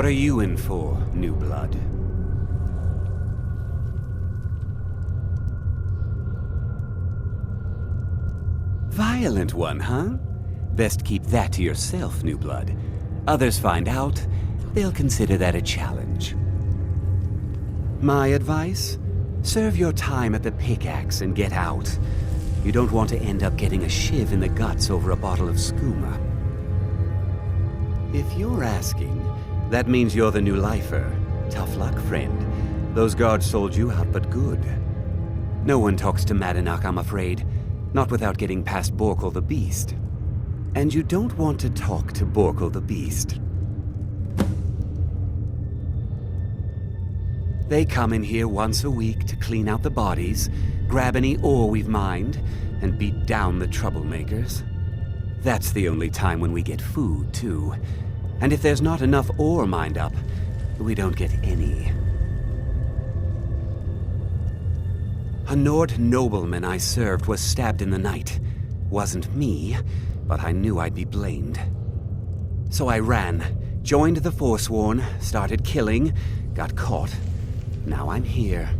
are you in for, new blood? Violent one, huh? Best keep that to yourself, new blood. Others find out, they'll consider that a challenge. My advice? Serve your time at the pickaxe and get out. You don't want to end up getting a shiv in the guts over a bottle of skooma. If you're asking, that means you're the new lifer. Tough luck, friend. Those guards sold you out, but good. No one talks to Madanak, I'm afraid. Not without getting past Borkul the Beast. And you don't want to talk to Borkul the Beast. They come in here once a week to clean out the bodies, grab any ore we've mined, and beat down the troublemakers. That's the only time when we get food, too. And if there's not enough ore mined up, we don't get any. A Nord nobleman I served was stabbed in the night. Wasn't me, but I knew I'd be blamed. So I ran, joined the Forsworn, started killing, got caught. Now I'm here.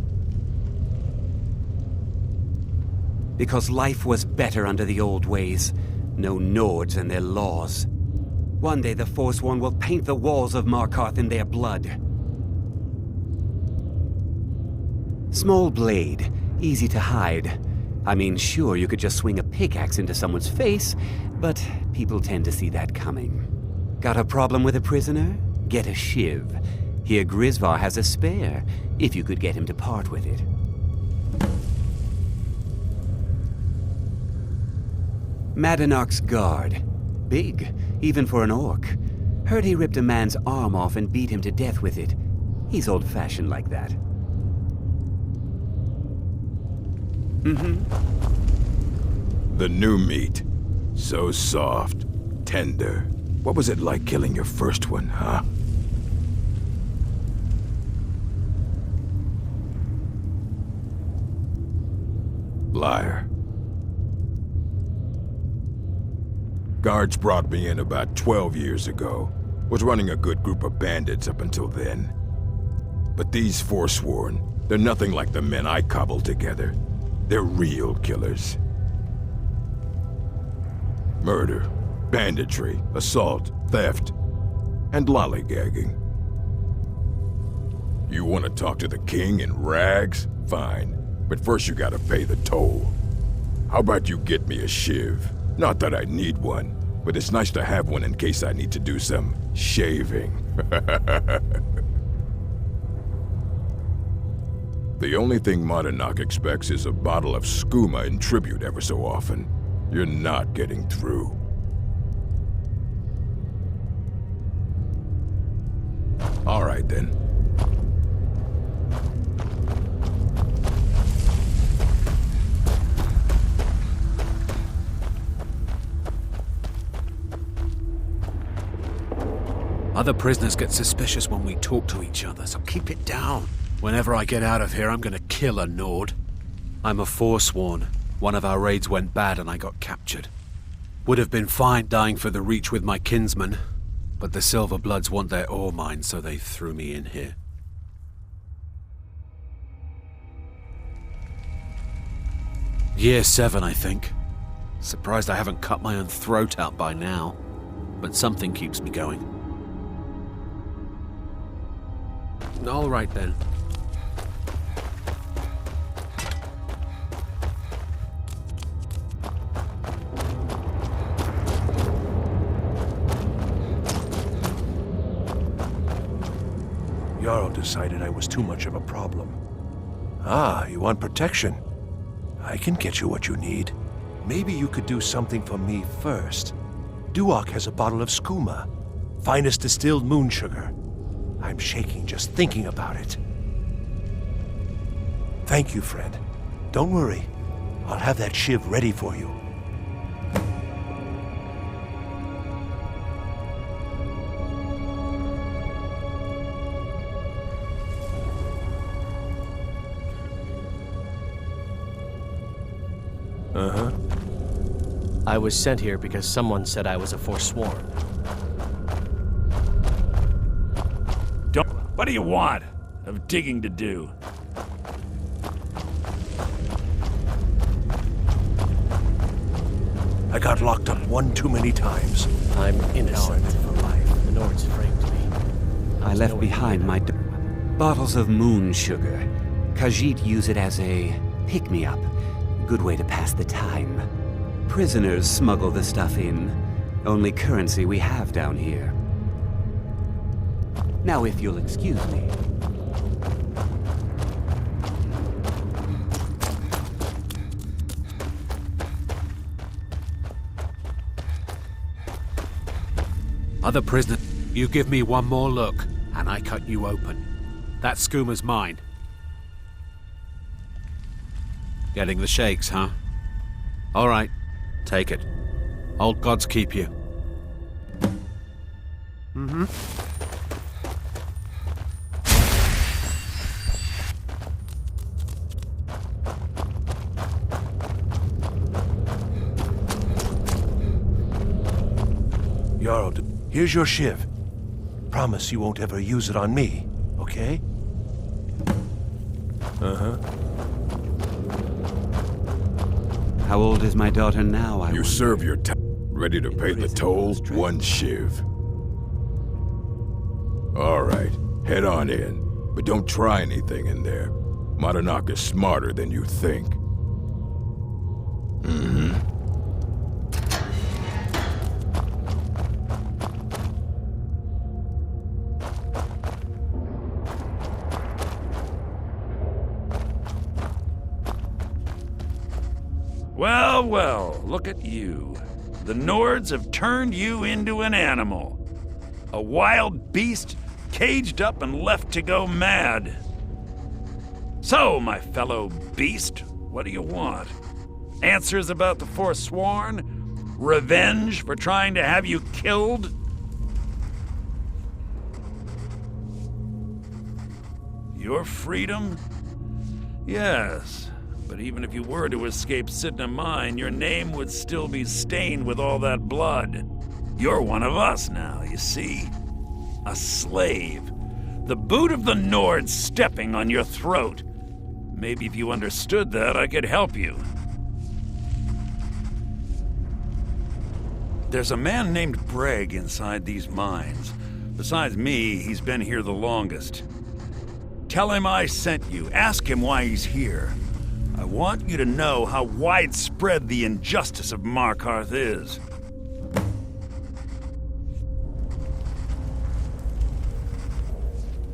Because life was better under the old ways. No Nords and their laws. One day the Forsworn will paint the walls of Markarth in their blood. Small blade, easy to hide. I mean, sure, you could just swing a pickaxe into someone's face, but people tend to see that coming. Got a problem with a prisoner? Get a shiv. Here Grisvar has a spare, if you could get him to part with it. Madanark's guard. Big, even for an orc. Heard he ripped a man's arm off and beat him to death with it. He's old-fashioned like that. The new meat. So soft, tender. What was it like killing your first one, huh? Liar. Guards brought me in about 12 years ago. Was running a good group of bandits up until then. But these Forsworn, they're nothing like the men I cobbled together. They're real killers. Murder, banditry, assault, theft, and lollygagging. You want to talk to the king in rags? Fine. But first you gotta pay the toll. How about you get me a shiv? Not that I need one, but it's nice to have one in case I need to do some shaving. The only thing Madanak expects is a bottle of skooma in tribute ever so often. You're not getting through. All right then. Other prisoners get suspicious when we talk to each other, so keep it down. Whenever I get out of here, I'm gonna kill a Nord. I'm a Forsworn. One of our raids went bad and I got captured. Would have been fine dying for the Reach with my kinsmen, but the Silverbloods want their ore mine, so they threw me in here. Year 7, I think. Surprised I haven't cut my own throat out by now, but something keeps me going. All right then. Jarl decided I was too much of a problem. Ah, you want protection? I can get you what you need. Maybe you could do something for me first. Duok has a bottle of skooma, finest distilled moon sugar. I'm shaking just thinking about it. Thank you, friend. Don't worry. I'll have that shiv ready for you. Uh-huh. I was sent here because someone said I was a Forsworn. What do you want? Have digging to do. I got locked up one too many times. I'm innocent. For life. The Nords framed me. I left behind my bottles of moon sugar. Khajiit use it as a pick-me-up. Good way to pass the time. Prisoners smuggle the stuff in. Only currency we have down here. Now, if you'll excuse me. Other prisoner, you give me one more look, and I cut you open. That schooner's mine. Getting the shakes, huh? All right, take it. Old gods keep you. Mm-hmm. Jarl, here's your shiv. Promise you won't ever use it on me, okay? Uh-huh. How old is my daughter now, I You wonder? serve your time. Ready to pay the toll? One shiv. All right, head on in. But don't try anything in there. Madanak is smarter than you think. Mm-hmm. Well, well, look at you. The Nords have turned you into an animal. A wild beast caged up and left to go mad. So, my fellow beast, what do you want? Answers about the Forsworn? Revenge for trying to have you killed? Your freedom? Yes. But even if you were to escape Sidna Mine, your name would still be stained with all that blood. You're one of us now, you see? A slave. The boot of the Nords stepping on your throat. Maybe if you understood that, I could help you. There's a man named Breg inside these mines. Besides me, he's been here the longest. Tell him I sent you. Ask him why he's here. I want you to know how widespread the injustice of Markarth is.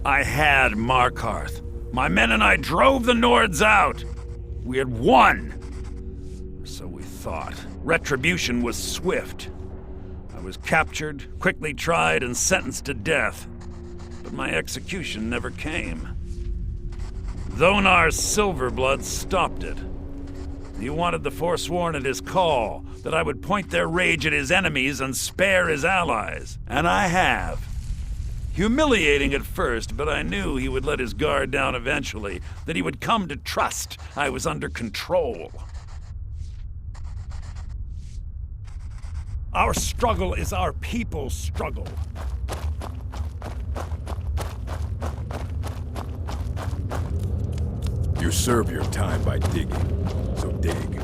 I had Markarth. My men and I drove the Nords out. We had won. So we thought. Retribution was swift. I was captured, quickly tried, and sentenced to death. But my execution never came. Dhonar's Silverblood stopped it. He wanted the Forsworn at his call, that I would point their rage at his enemies and spare his allies. And I have. Humiliating at first, but I knew he would let his guard down eventually, that he would come to trust I was under control. Our struggle is our people's struggle. You serve your time by digging, so dig.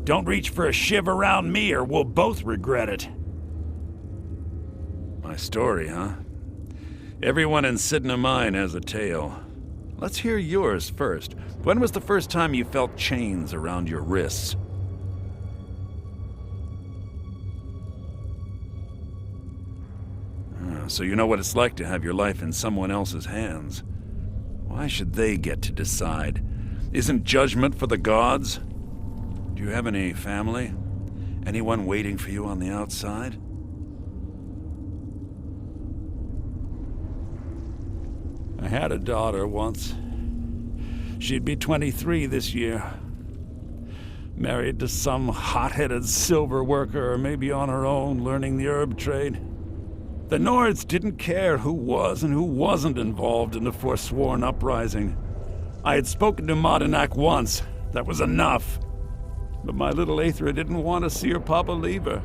Don't reach for a shiv around me or we'll both regret it. My story, huh? Everyone in Sidna Mine has a tale. Let's hear yours first. When was the first time you felt chains around your wrists? So you know what it's like to have your life in someone else's hands. Why should they get to decide? Isn't judgment for the gods? Do you have any family? Anyone waiting for you on the outside? I had a daughter once. She'd be 23 this year. Married to some hot-headed silver worker, or maybe on her own, learning the herb trade. The Nords didn't care who was and who wasn't involved in the Forsworn uprising. I had spoken to Madanak once. That was enough. But my little Aethra didn't want to see her papa leave her.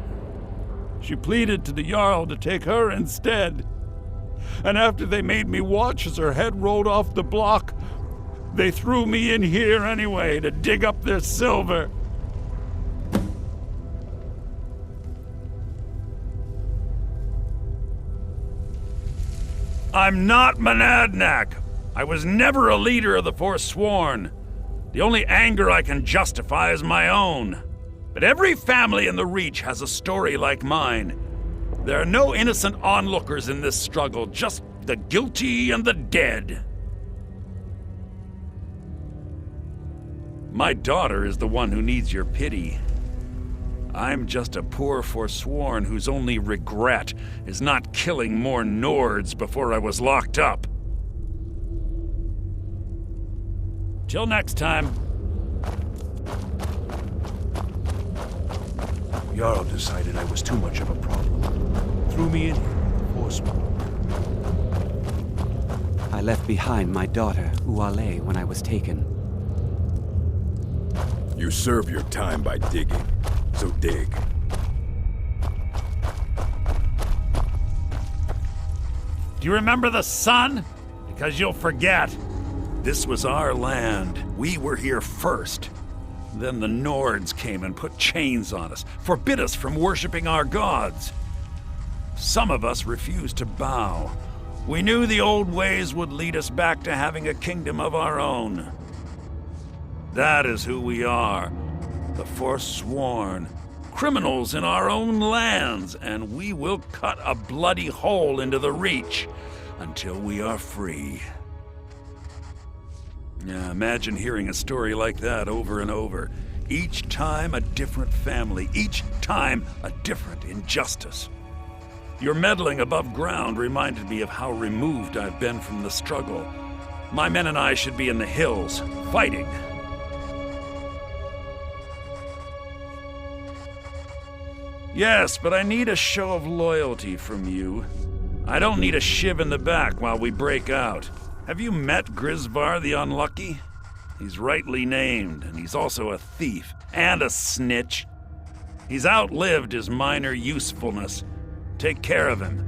She pleaded to the Jarl to take her instead. And after they made me watch as her head rolled off the block, they threw me in here anyway to dig up their silver. I'm not Monadnock. I was never a leader of the Forsworn. The only anger I can justify is my own. But every family in the Reach has a story like mine. There are no innocent onlookers in this struggle, just the guilty and the dead. My daughter is the one who needs your pity. I'm just a poor Forsworn whose only regret is not killing more Nords before I was locked up. Till next time. Jarl decided I was too much of a problem. Threw me in here, Forsworn. I left behind my daughter, Uale, when I was taken. You serve your time by digging, so dig. Do you remember the sun? Because you'll forget. This was our land. We were here first. Then the Nords came and put chains on us, forbid us from worshiping our gods. Some of us refused to bow. We knew the old ways would lead us back to having a kingdom of our own. That is who we are, the Forsworn, criminals in our own lands, and we will cut a bloody hole into the Reach until we are free. Yeah, imagine hearing a story like that over and over. Each time a different family, each time a different injustice. Your meddling above ground reminded me of how removed I've been from the struggle. My men and I should be in the hills, fighting. Yes, but I need a show of loyalty from you. I don't need a shiv in the back while we break out. Have you met Grisvar the Unlucky? He's rightly named, and he's also a thief and a snitch. He's outlived his minor usefulness. Take care of him,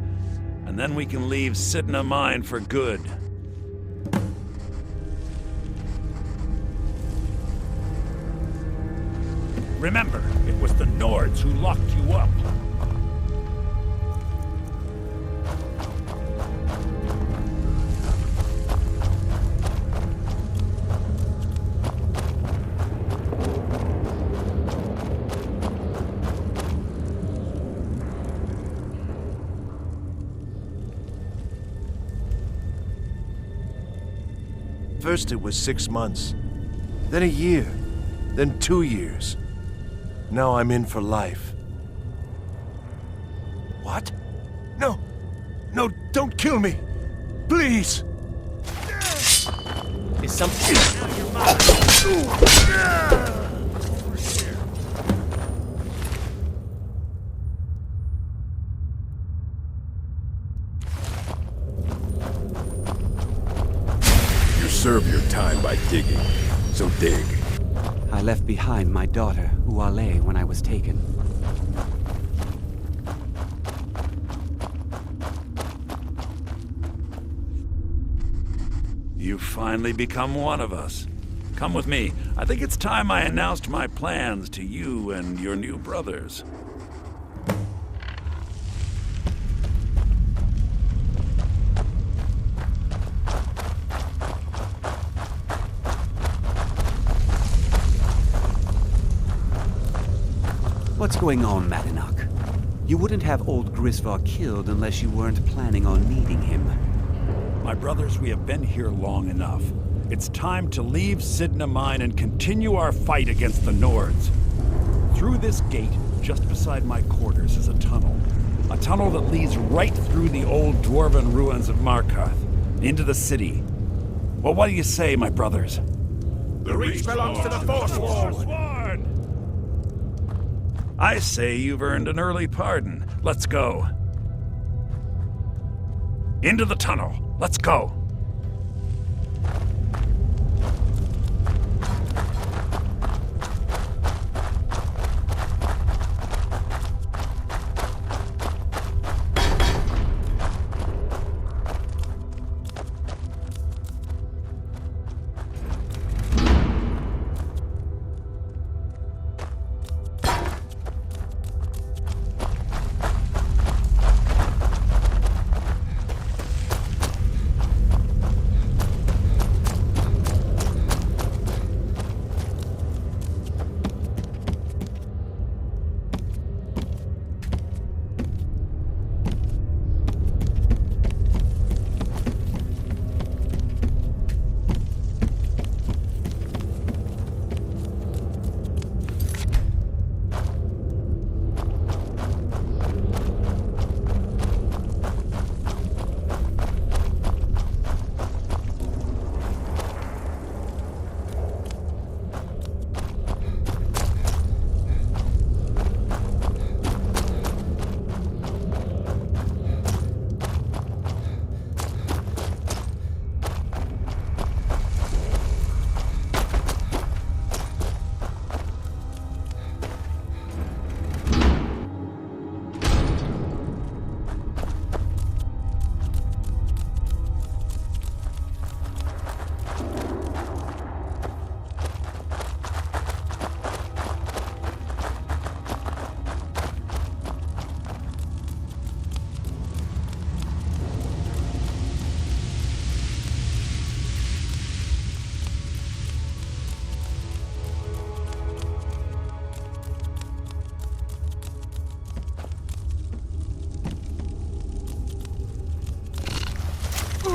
and then we can leave Sidna Mine for good. Remember, it was the Nords who locked you up. First it was 6 months, then a year, then 2 years. Now I'm in for life. What? No! No, don't kill me! Please! Is something out of your mind? You serve your time by digging, so dig. I left behind my daughter, Uale, when I was taken. You've finally become one of us. Come with me. I think it's time I announced my plans to you and your new brothers. What's going on, Madanach? You wouldn't have old Grisvar killed unless you weren't planning on needing him. My brothers, we have been here long enough. It's time to leave Sidna Mine and continue our fight against the Nords. Through this gate, just beside my quarters, is a tunnel. A tunnel that leads right through the old dwarven ruins of Markarth, into the city. Well, what do you say, my brothers? The Reach belongs to the Forsworn! I say you've earned an early pardon. Let's go. Into the tunnel. Let's go. Teach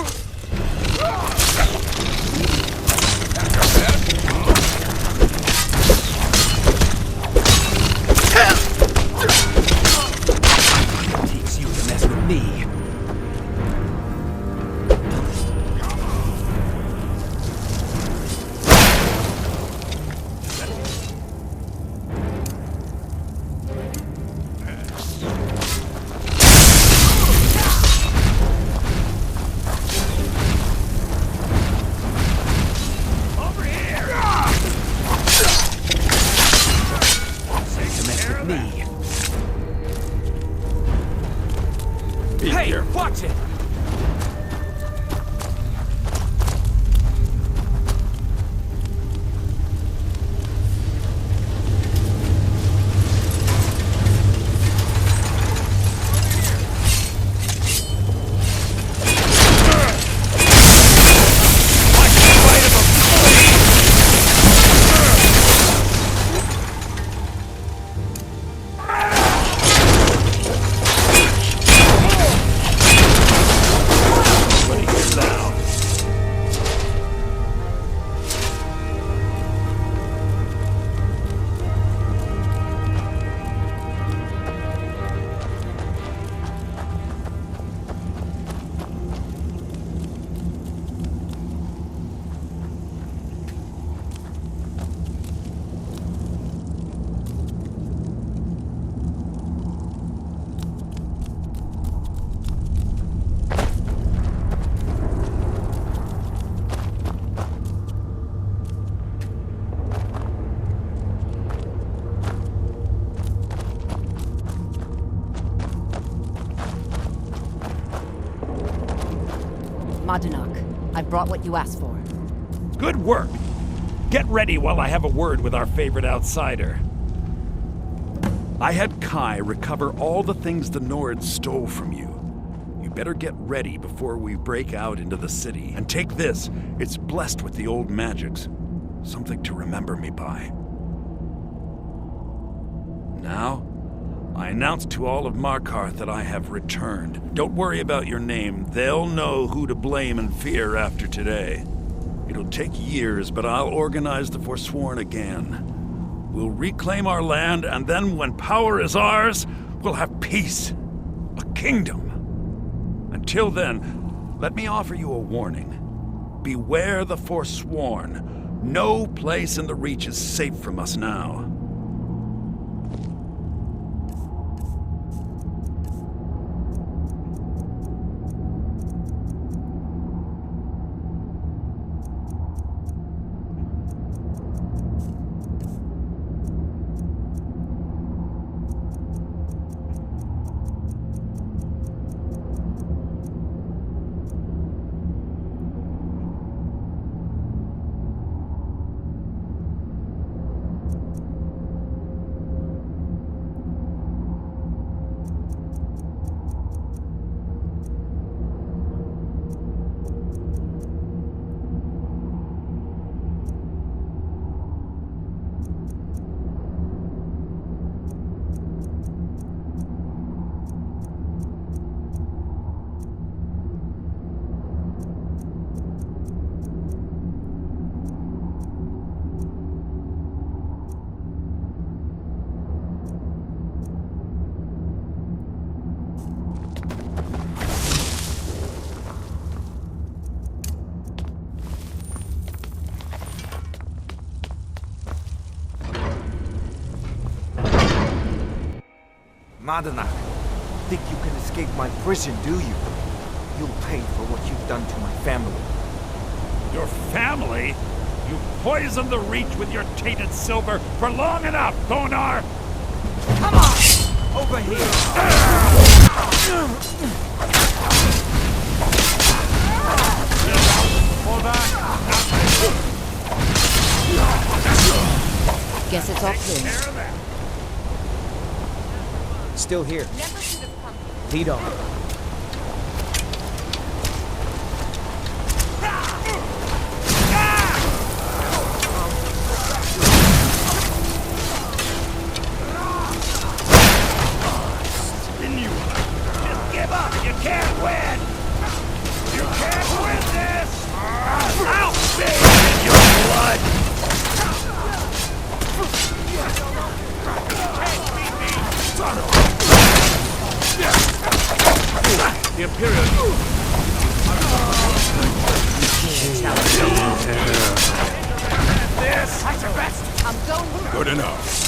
you to mess with me. Hey, watch it! Madunak, I brought what you asked for. Good work. Get ready while I have a word with our favorite outsider. I had Kai recover all the things the Nords stole from you. You better get ready before we break out into the city. And take this. It's blessed with the old magics. Something to remember me by. Now, I announce to all of Markarth that I have returned. Don't worry about your name. They'll know who to blame and fear after today. It'll take years, but I'll organize the Forsworn again. We'll reclaim our land, and then when power is ours, we'll have peace. A kingdom. Until then, let me offer you a warning. Beware the Forsworn. No place in the Reach is safe from us now. Madunak, think you can escape my prison, do you? You'll pay for what you've done to my family. Your family? You poisoned the Reach with your tainted silver for long enough, Thonar! Come on! Over here! Hold on! Guess it's all clear. Still here. Lead on. Just give up! You can't win! can't win this! I'll bathe in your blood! The Imperial... This! At your best! I'm going. Good enough.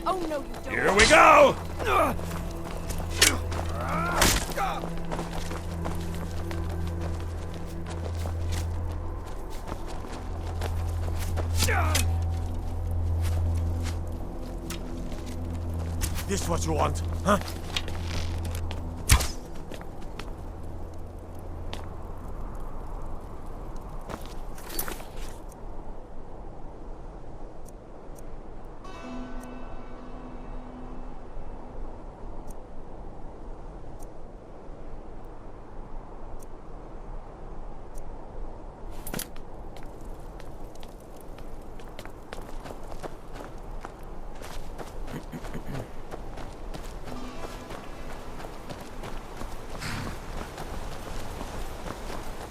Oh no, you don't. Here we go! This what you want, huh?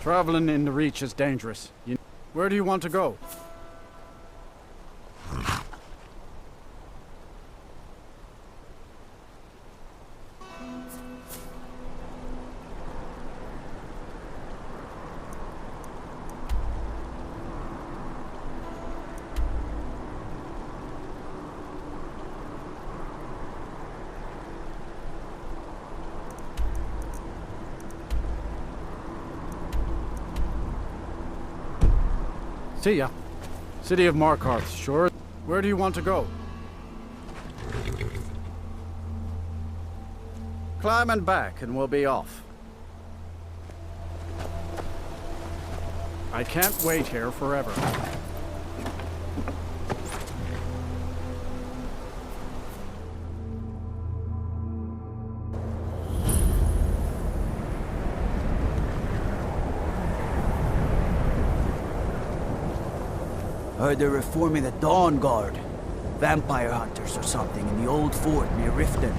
Traveling in the Reach is dangerous. Where do you want to go? See ya. City of Markarth, sure. Where do you want to go? Climb and back and we'll be off. I can't wait here forever. Heard they're reforming the Dawn Guard. Vampire hunters or something in the old fort near Riften.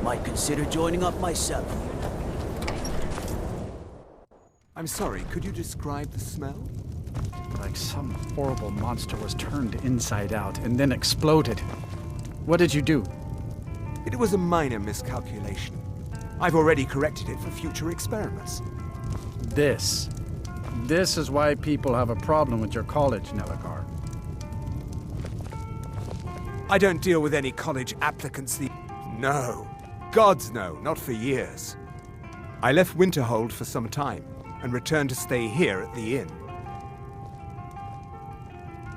Might consider joining up myself. I'm sorry, could you describe the smell? Like some horrible monster was turned inside out and then exploded. What did you do? It was a minor miscalculation. I've already corrected it for future experiments. This is why people have a problem with your college, Nelagar. I don't deal with any college applicants. No. Gods no, not for years. I left Winterhold for some time and returned to stay here at the inn.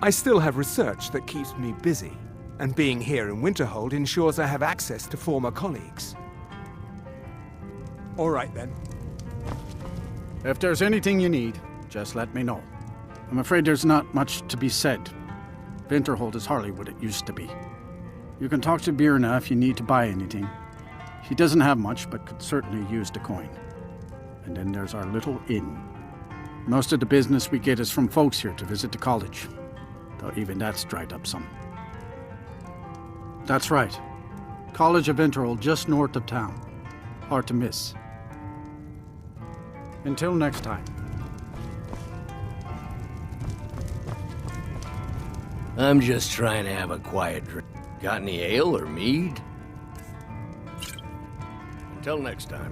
I still have research that keeps me busy, and being here in Winterhold ensures I have access to former colleagues. All right then. If there's anything you need, just let me know. I'm afraid there's not much to be said. Winterhold is hardly what it used to be. You can talk to Birna if you need to buy anything. She doesn't have much, but could certainly use the coin. And then there's our little inn. Most of the business we get is from folks here to visit the college, though even that's dried up some. That's right. College of Winterhold just north of town. Hard to miss. Until next time. I'm just trying to have a quiet drink. Got any ale or mead? Until next time.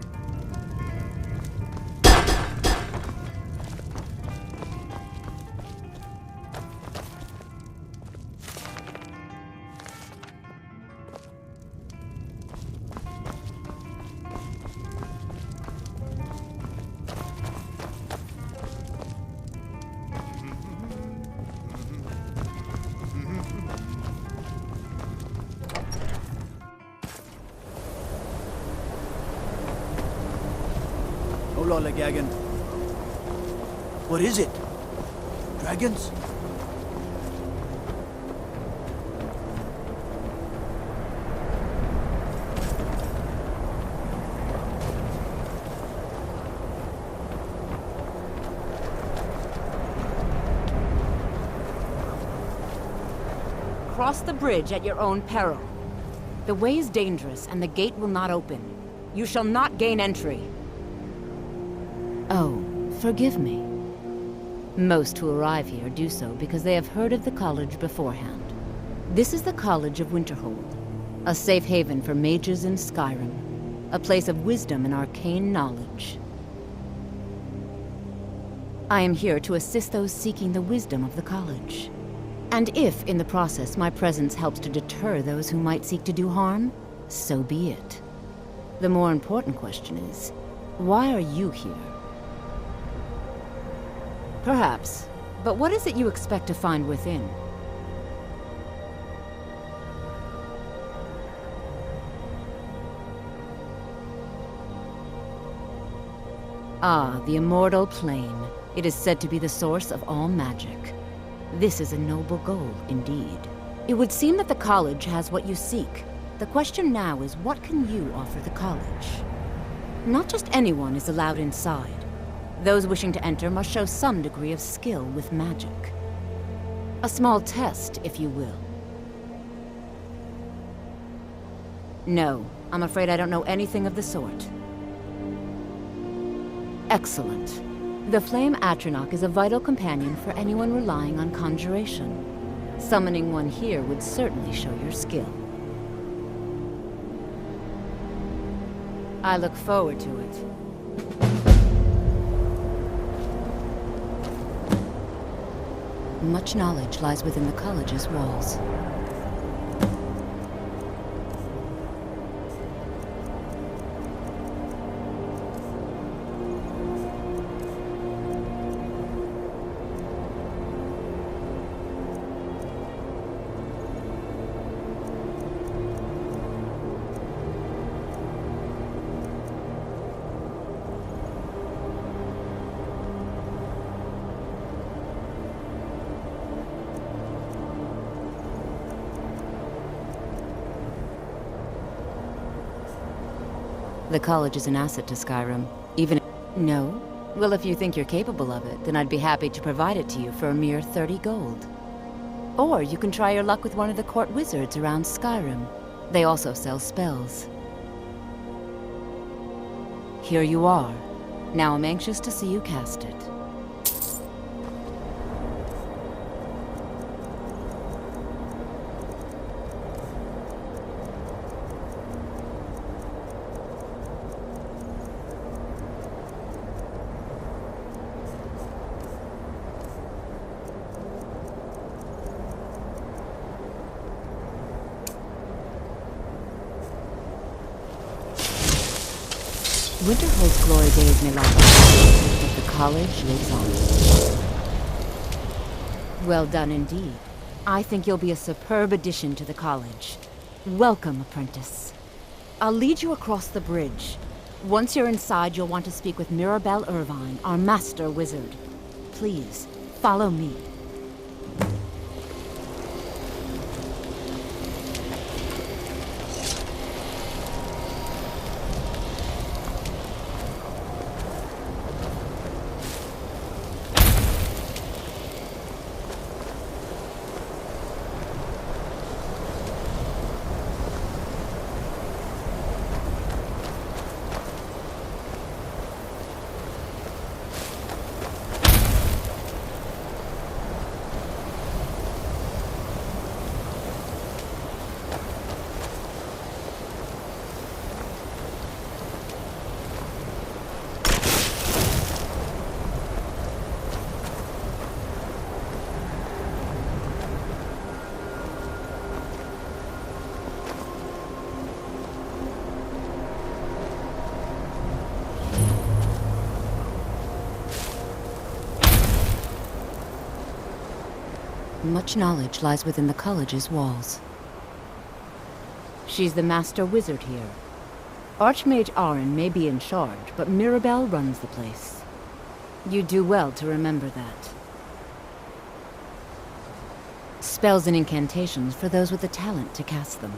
Ololagagan. What is it? Dragons? Cross the bridge at your own peril. The way is dangerous, and the gate will not open. You shall not gain entry. Oh, forgive me. Most who arrive here do so because they have heard of the college beforehand. This is the College of Winterhold, a safe haven for mages in Skyrim, a place of wisdom and arcane knowledge. I am here to assist those seeking the wisdom of the college. And if, in the process, my presence helps to deter those who might seek to do harm, so be it. The more important question is, why are you here? Perhaps, but what is it you expect to find within? Ah, the Immortal Plane. It is said to be the source of all magic. This is a noble goal, indeed. It would seem that the college has what you seek. The question now is, what can you offer the college? Not just anyone is allowed inside. Those wishing to enter must show some degree of skill with magic. A small test, if you will. No, I'm afraid I don't know anything of the sort. Excellent. The Flame Atronach is a vital companion for anyone relying on conjuration. Summoning one here would certainly show your skill. I look forward to it. Much knowledge lies within the college's walls. The college is an asset to Skyrim, even if... No? Well, if you think you're capable of it, then I'd be happy to provide it to you for a mere 30 gold. Or you can try your luck with one of the court wizards around Skyrim. They also sell spells. Here you are. Now I'm anxious to see you cast it. Winterhold's glory days may last, but the college lives on. Well done indeed. I think you'll be a superb addition to the college. Welcome, apprentice. I'll lead you across the bridge. Once you're inside, you'll want to speak with Mirabelle Irvine, our master wizard. Please, follow me. Much knowledge lies within the college's walls. She's the master wizard here. Archmage Arin may be in charge, but Mirabelle runs the place. You do well to remember that. Spells and incantations for those with the talent to cast them.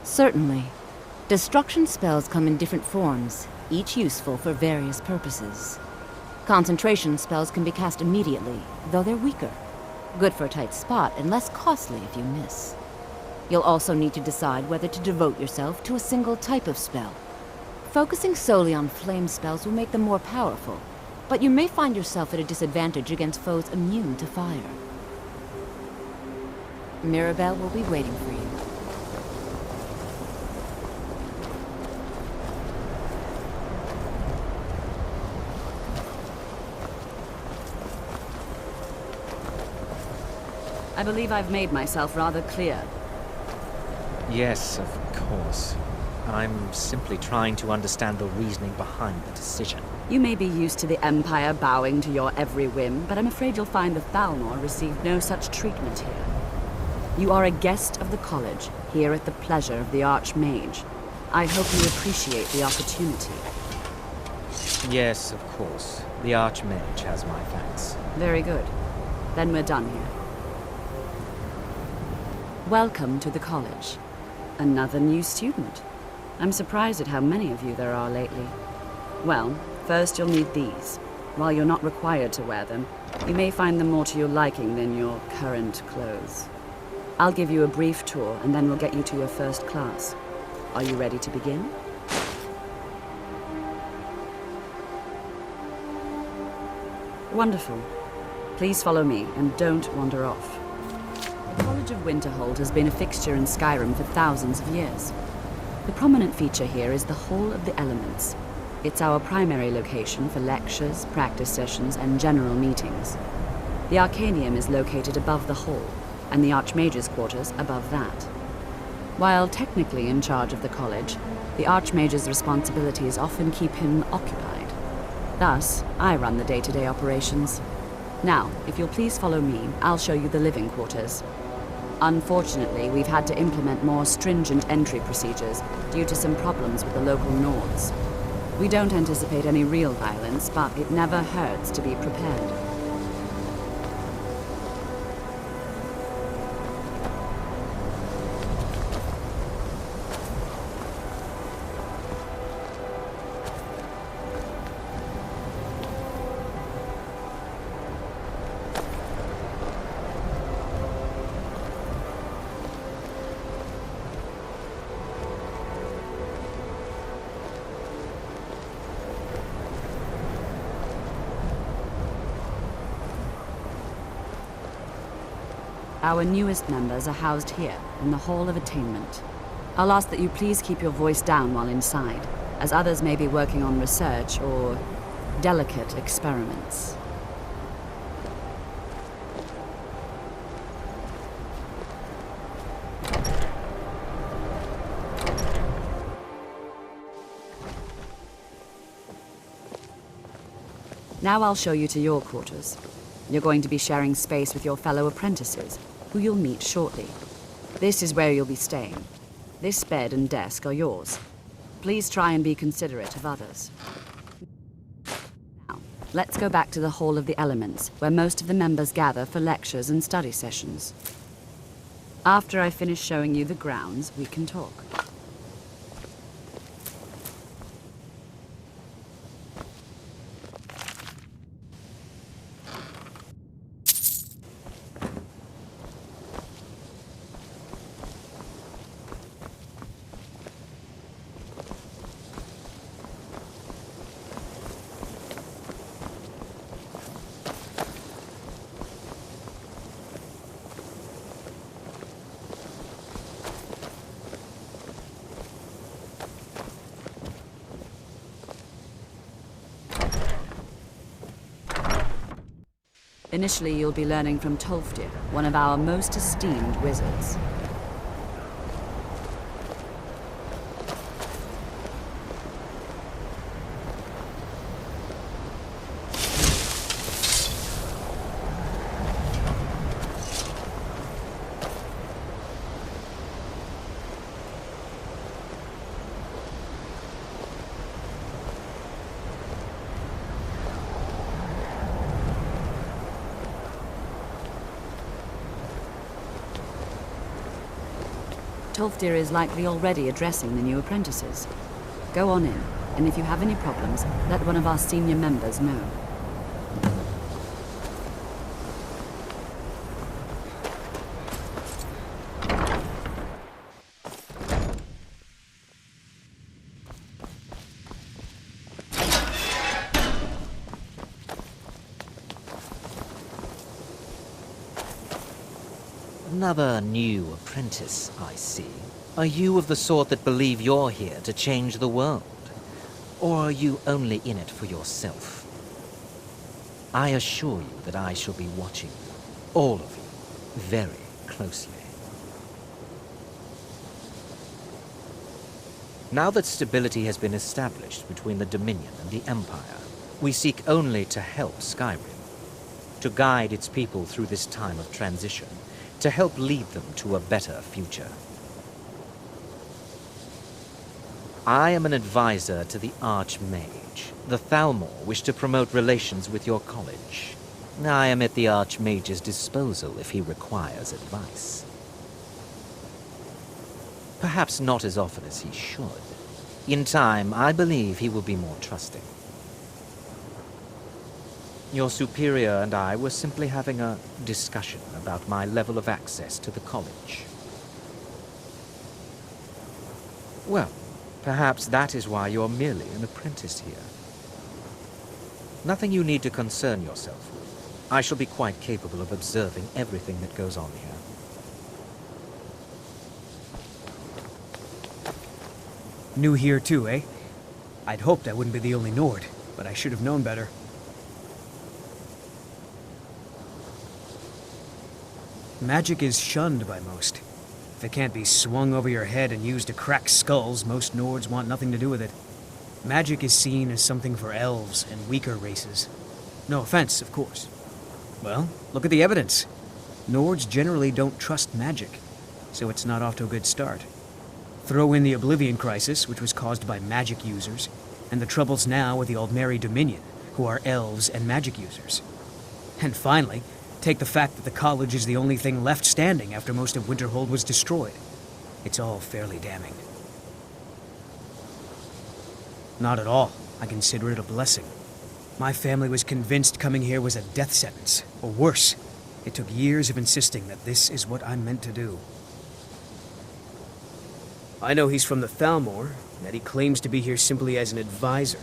Certainly. Destruction spells come in different forms, each useful for various purposes. Concentration spells can be cast immediately, though they're weaker. Good for a tight spot and less costly if you miss. You'll also need to decide whether to devote yourself to a single type of spell. Focusing solely on flame spells will make them more powerful, but you may find yourself at a disadvantage against foes immune to fire. Mirabelle will be waiting for you. I believe I've made myself rather clear. Yes, of course. I'm simply trying to understand the reasoning behind the decision. You may be used to the Empire bowing to your every whim, but I'm afraid you'll find the Thalmor received no such treatment here. You are a guest of the college, here at the pleasure of the Archmage. I hope you appreciate the opportunity. Yes, of course. The Archmage has my thanks. Very good. Then we're done here. Welcome to the college. Another new student. I'm surprised at how many of you there are lately. Well, first you'll need these. While you're not required to wear them, you may find them more to your liking than your current clothes. I'll give you a brief tour, and then we'll get you to your first class. Are you ready to begin? Wonderful. Please follow me, and don't wander off. The College of Winterhold has been a fixture in Skyrim for thousands of years. The prominent feature here is the Hall of the Elements. It's our primary location for lectures, practice sessions, and general meetings. The Arcanium is located above the hall, and the Archmage's quarters above that. While technically in charge of the college, the Archmage's responsibilities often keep him occupied. Thus, I run the day-to-day operations. Now, if you'll please follow me, I'll show you the living quarters. Unfortunately, we've had to implement more stringent entry procedures due to some problems with the local Nords. We don't anticipate any real violence, but it never hurts to be prepared. Our newest members are housed here, in the Hall of Attainment. I'll ask that you please keep your voice down while inside, as others may be working on research or delicate experiments. Now I'll show you to your quarters. You're going to be sharing space with your fellow apprentices, who you'll meet shortly. This is where you'll be staying. This bed and desk are yours. Please try and be considerate of others. Now, let's go back to the Hall of the Elements, where most of the members gather for lectures and study sessions. After I finish showing you the grounds, we can talk. Initially, you'll be learning from Tolfdir, one of our most esteemed wizards. Tolfdir is likely already addressing the new apprentices. Go on in, and if you have any problems, let one of our senior members know. Another new apprentice, I see. Are you of the sort that believe you're here to change the world? Or are you only in it for yourself? I assure you that I shall be watching you, all of you, very closely. Now that stability has been established between the Dominion and the Empire, we seek only to help Skyrim, to guide its people through this time of transition, to help lead them to a better future. I am an advisor to the Archmage. The Thalmor wish to promote relations with your college. I am at the Archmage's disposal if he requires advice. Perhaps not as often as he should. In time, I believe he will be more trusting. Your superior and I were simply having a discussion about my level of access to the college. Well, perhaps that is why you're merely an apprentice here. Nothing you need to concern yourself with. I shall be quite capable of observing everything that goes on here. New here too, eh? I'd hoped I wouldn't be the only Nord, but I should have known better. Magic is shunned by most. If it can't be swung over your head and used to crack skulls, most Nords want nothing to do with it. Magic is seen as something for elves and weaker races. No offense, of course. Well, look at the evidence. Nords generally don't trust magic, so it's not off to a good start. Throw in the Oblivion Crisis, which was caused by magic users, and the troubles now with the Aldmeri Dominion, who are elves and magic users. And finally, take the fact that the college is the only thing left standing after most of Winterhold was destroyed. It's all fairly damning. Not at all. I consider it a blessing. My family was convinced coming here was a death sentence, or worse. It took years of insisting that this is what I'm meant to do. I know he's from the Thalmor, and that he claims to be here simply as an advisor.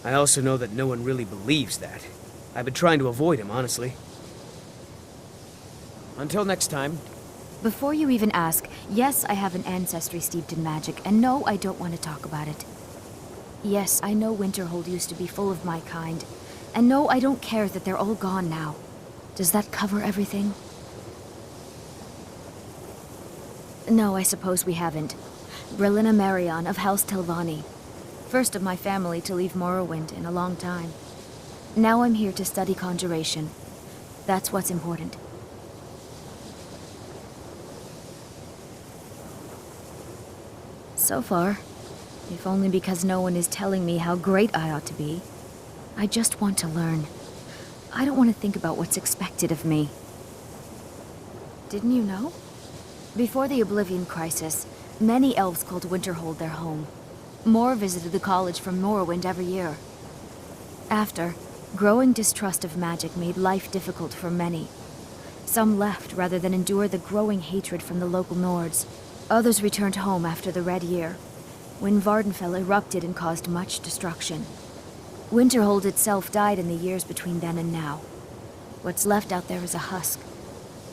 I also know that no one really believes that. I've been trying to avoid him, honestly. Until next time. Before you even ask, yes, I have an ancestry steeped in magic, and no, I don't want to talk about it. Yes, I know Winterhold used to be full of my kind, and no, I don't care that they're all gone now. Does that cover everything? No, I suppose we haven't. Brelina Marion of House Telvanni. First of my family to leave Morrowind in a long time. Now I'm here to study conjuration. That's what's important. So far, if only because no one is telling me how great I ought to be. I just want to learn. I don't want to think about what's expected of me. Didn't you know? Before the Oblivion Crisis, many elves called Winterhold their home. More visited the college from Morrowind every year. After, growing distrust of magic made life difficult for many. Some left rather than endure the growing hatred from the local Nords. Others returned home after the Red Year, when Vardenfell erupted and caused much destruction. Winterhold itself died in the years between then and now. What's left out there is a husk.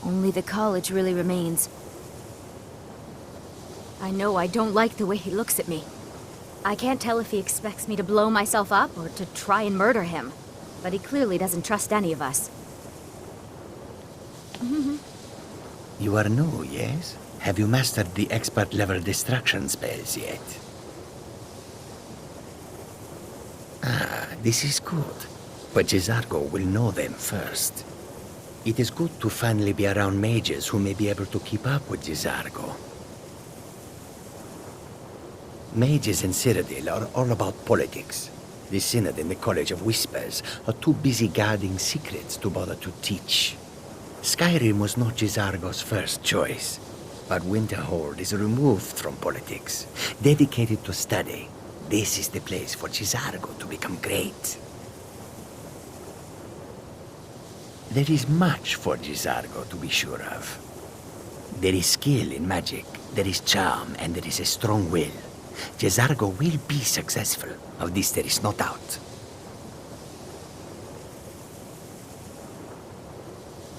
Only the college really remains. I know I don't like the way he looks at me. I can't tell if he expects me to blow myself up or to try and murder him. But he clearly doesn't trust any of us. You are new, yes? Have you mastered the expert-level distraction spells yet? Ah, this is good. But Jizargo will know them first. It is good to finally be around mages who may be able to keep up with Jizargo. Mages in Cyrodiil are all about politics. The Synod and the College of Whispers are too busy guarding secrets to bother to teach. Skyrim was not Jizargo's first choice, but Winterhold is removed from politics, dedicated to study. This is the place for Jizargo to become great. There is much for Jizargo to be sure of. There is skill in magic, there is charm, and there is a strong will. Jizargo will be successful. Of this there is no doubt.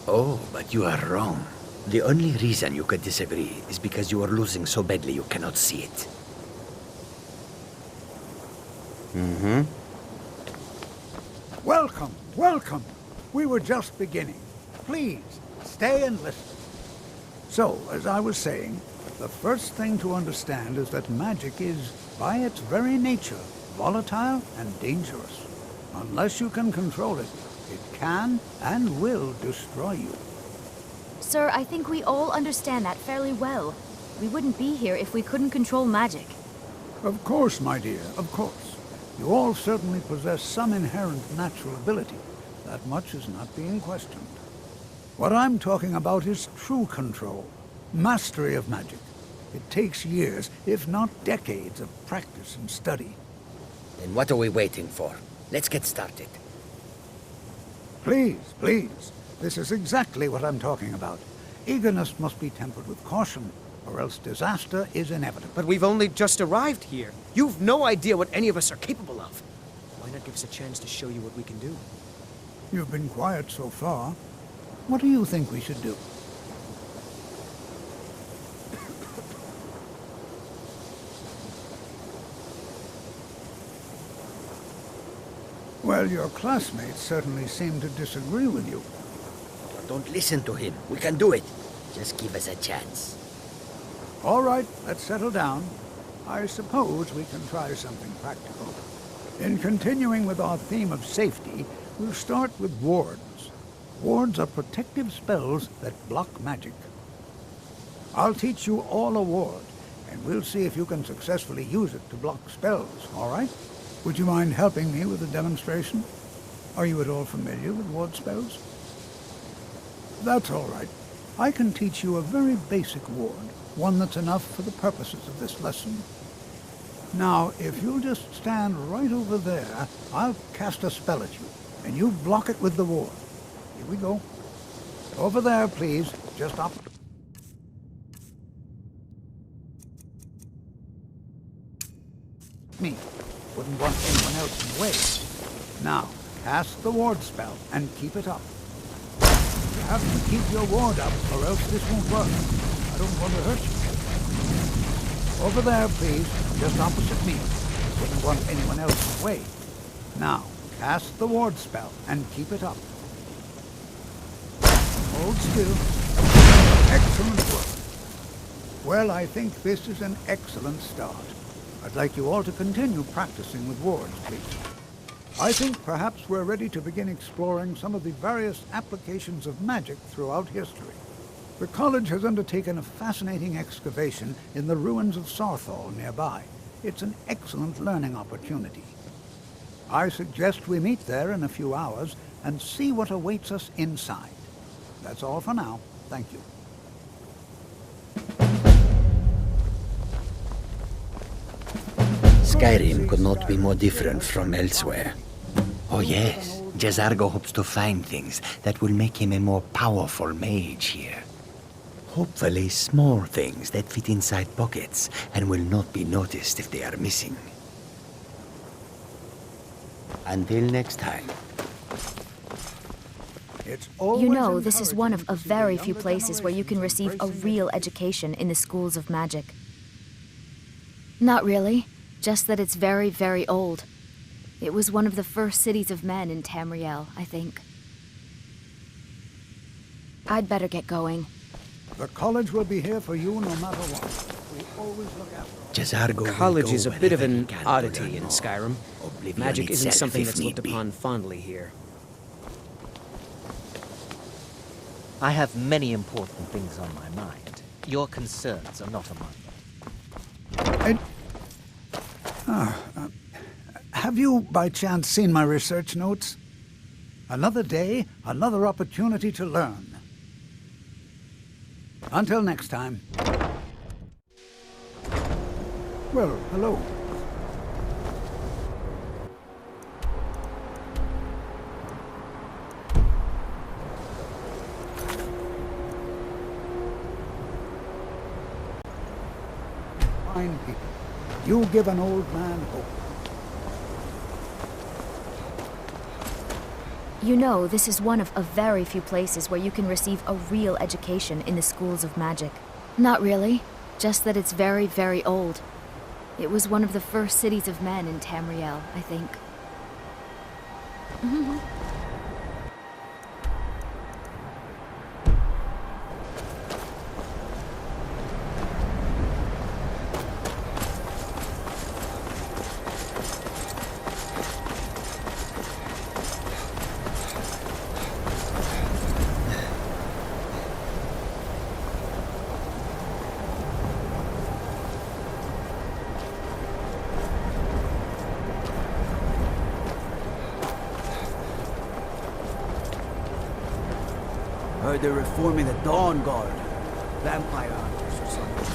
Oh, but you are wrong. The only reason you could disagree is because you are losing so badly you cannot see it. Welcome, welcome. We were just beginning. Please, stay and listen. So, as I was saying, the first thing to understand is that magic is, by its very nature, volatile and dangerous. Unless you can control it, it can and will destroy you. Sir, I think we all understand that fairly well. We wouldn't be here if we couldn't control magic. Of course, my dear, of course. You all certainly possess some inherent natural ability. That much is not being questioned. What I'm talking about is true control, mastery of magic. It takes years, if not decades, of practice and study. Then what are we waiting for? Let's get started. Please, please. This is exactly what I'm talking about. Eagerness must be tempered with caution, or else disaster is inevitable. But we've only just arrived here. You've no idea what any of us are capable of. Why not give us a chance to show you what we can do? You've been quiet so far. What do you think we should do? Well, your classmates certainly seem to disagree with you. Don't listen to him. We can do it. Just give us a chance. All right, let's settle down. I suppose we can try something practical. In continuing with our theme of safety, we'll start with wards. Wards are protective spells that block magic. I'll teach you all a ward, and we'll see if you can successfully use it to block spells, all right? Would you mind helping me with a demonstration? Are you at all familiar with ward spells? That's all right. I can teach you a very basic ward, one that's enough for the purposes of this lesson. Now, if you'll just stand right over there, I'll cast a spell at you, and you block it with the ward. Here we go. Over there, please. Just up. Me. Wouldn't want anyone else in the way. Now, cast the ward spell and keep it up. You have to keep your ward up, or else this won't work. I don't want to hurt you. Over there, please. Just opposite me. Wouldn't want anyone else in the way. Now, cast the ward spell and keep it up. Hold still. Excellent work. Well, I think this is an excellent start. I'd like you all to continue practicing with wards, please. I think perhaps we're ready to begin exploring some of the various applications of magic throughout history. The college has undertaken a fascinating excavation in the ruins of Sarthal nearby. It's an excellent learning opportunity. I suggest we meet there in a few hours and see what awaits us inside. That's all for now. Thank you. Skyrim could not be more different from elsewhere. Oh yes, Jazargo hopes to find things that will make him a more powerful mage here. Hopefully small things that fit inside pockets and will not be noticed if they are missing. Until next time. You know, this is one of a very few places where you can receive a real education in the schools of magic. Not really, just that it's very, very old. It was one of the first cities of men in Tamriel, I think. I'd better get going. The college will be here for you no matter what. We always look after Jazargo College is a bit of wherever he an can oddity to in learn Skyrim. Oblivion Magic isn't itself, something if that's need looked be. upon fondly here. I have many important things on my mind. Your concerns are not among them. Have you, by chance, seen my research notes? Another day, another opportunity to learn. Until next time. Well, hello. Fine people. You give an old man hope. You know, this is one of a very few places where you can receive a real education in the schools of magic. Not really, just that it's very, very old. It was one of the first cities of men in Tamriel, I think. Heard they're reforming the Dawn Guard. Vampire hunters or something.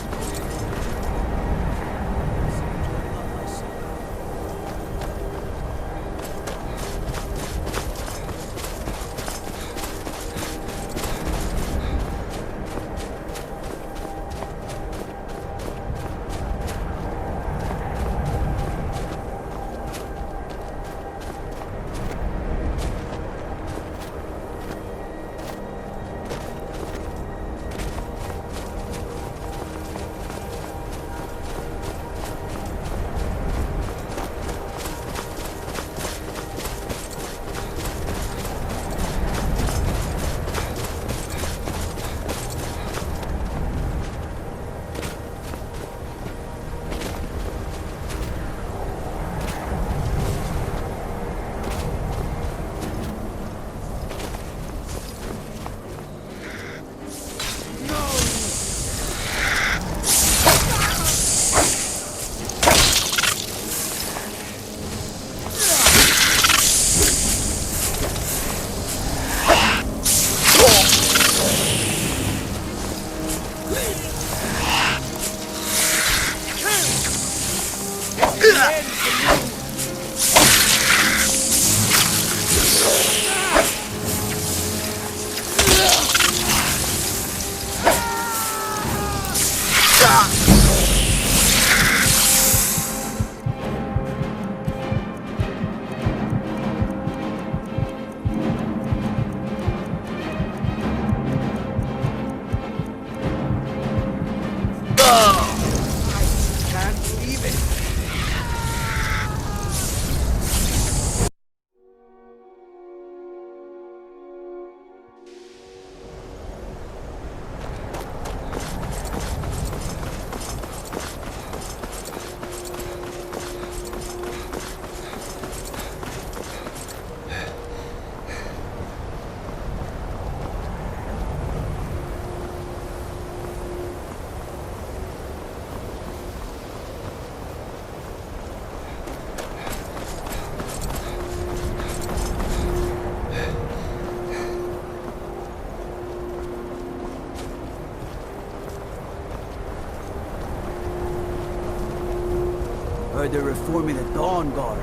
Or they're reforming the Dawn Guard.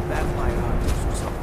Vampire hunters or something.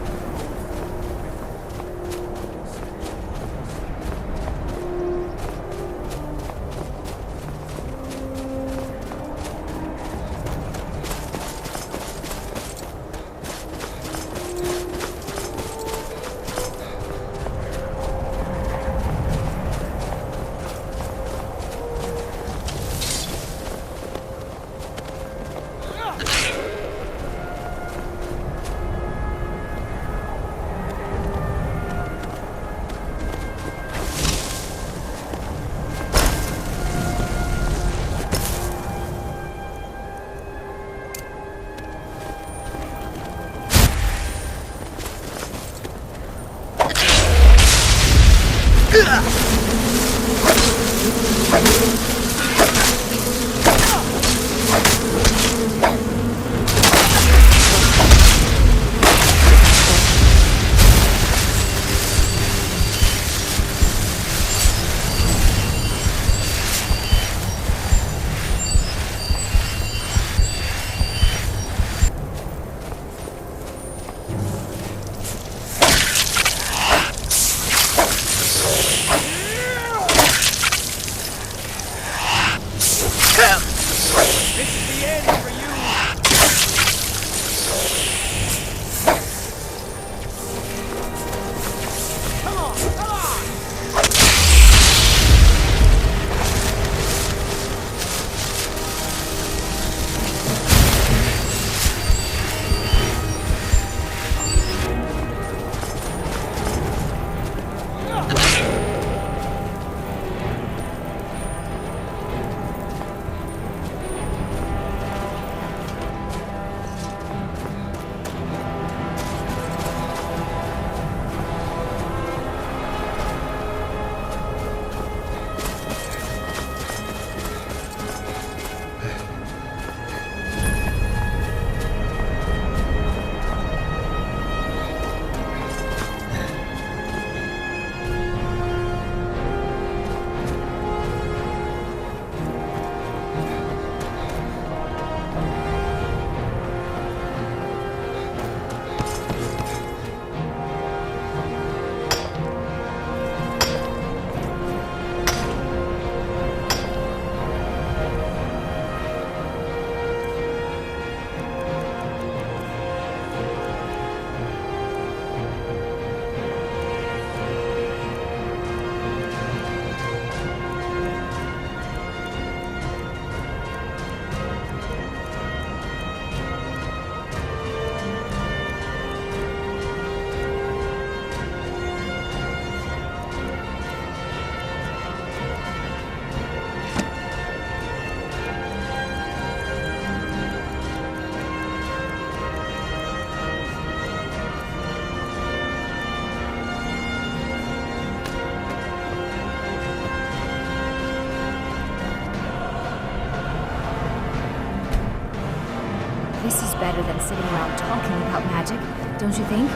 This is better than sitting around talking about magic, don't you think?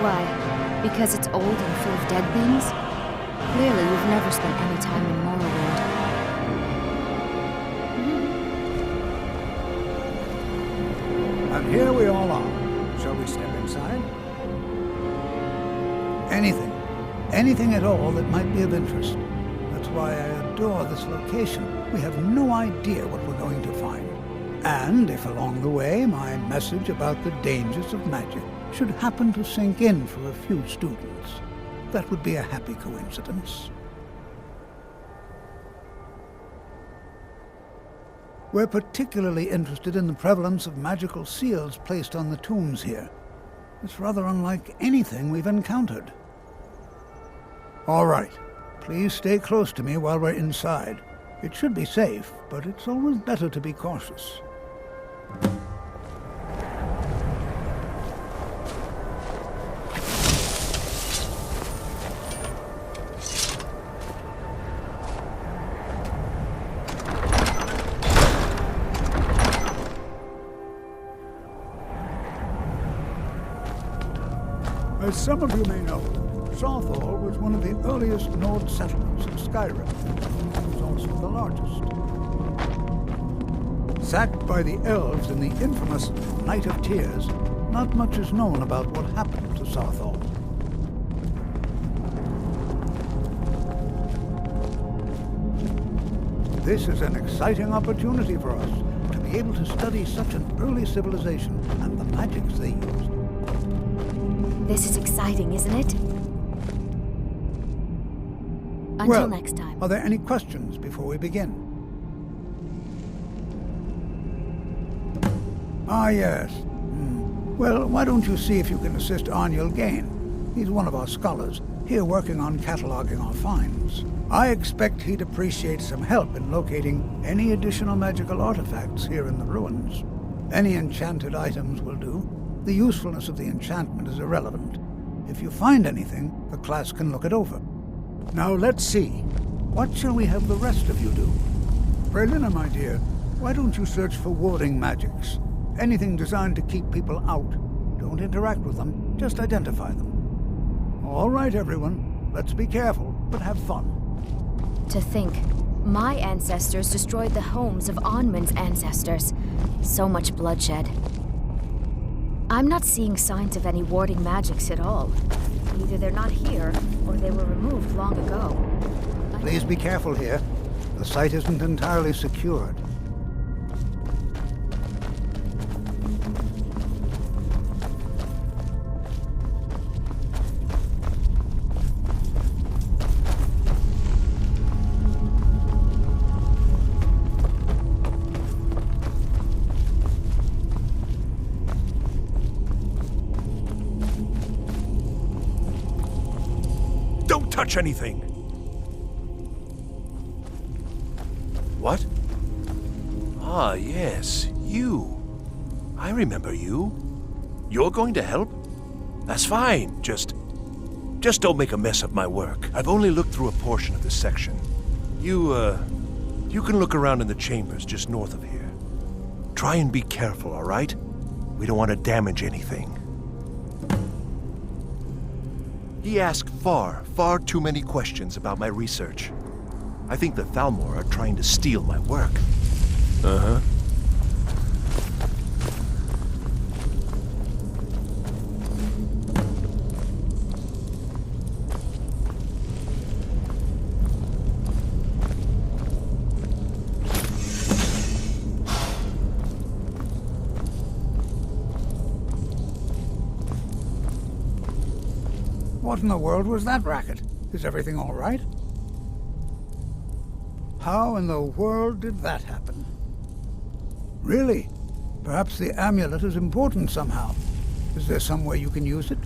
Why? Because it's old and full of dead things? Clearly, you've never spent any time in Morrowind. And here we all are. Shall we step inside? Anything. Anything at all that might be of interest. That's why I adore this location. We have no idea what we're going to find. And if along the way my message about the dangers of magic should happen to sink in for a few students, that would be a happy coincidence. We're particularly interested in the prevalence of magical seals placed on the tombs here. It's rather unlike anything we've encountered. All right. Please stay close to me while we're inside. It should be safe, but it's always better to be cautious. As some of you may know, Southall was one of the earliest Nord settlements in Skyrim. It was also the largest. Sacked by the elves in the infamous Night of Tears, not much is known about what happened to Sarthal. This is an exciting opportunity for us to be able to study such an early civilization and the magics they used. This is exciting, isn't it? Until next time. Are there any questions before we begin? Ah, yes. Well, why don't you see if you can assist Arniel Gain? He's one of our scholars, here working on cataloging our finds. I expect he'd appreciate some help in locating any additional magical artifacts here in the ruins. Any enchanted items will do. The usefulness of the enchantment is irrelevant. If you find anything, the class can look it over. Now let's see. What shall we have the rest of you do? Frelina, my dear, why don't you search for warding magics? Anything designed to keep people out. Don't interact with them, just identify them. All right, everyone. Let's be careful, but have fun. To think, my ancestors destroyed the homes of Onmund's ancestors. So much bloodshed. I'm not seeing signs of any warding magics at all. Either they're not here, or they were removed long ago. Please be careful here. The site isn't entirely secured. Touch anything. What? Ah, yes, you. I remember you. You're going to help? That's fine. Just don't make a mess of my work. I've only looked through a portion of this section. You can look around in the chambers just north of here. Try and be careful, all right? We don't want to damage anything. He asked far too many questions about my research. I think the Thalmor are trying to steal my work. Uh-huh. What in the world was that racket? Is everything all right? How in the world did that happen? Really? Perhaps the amulet is important somehow. Is there some way you can use it?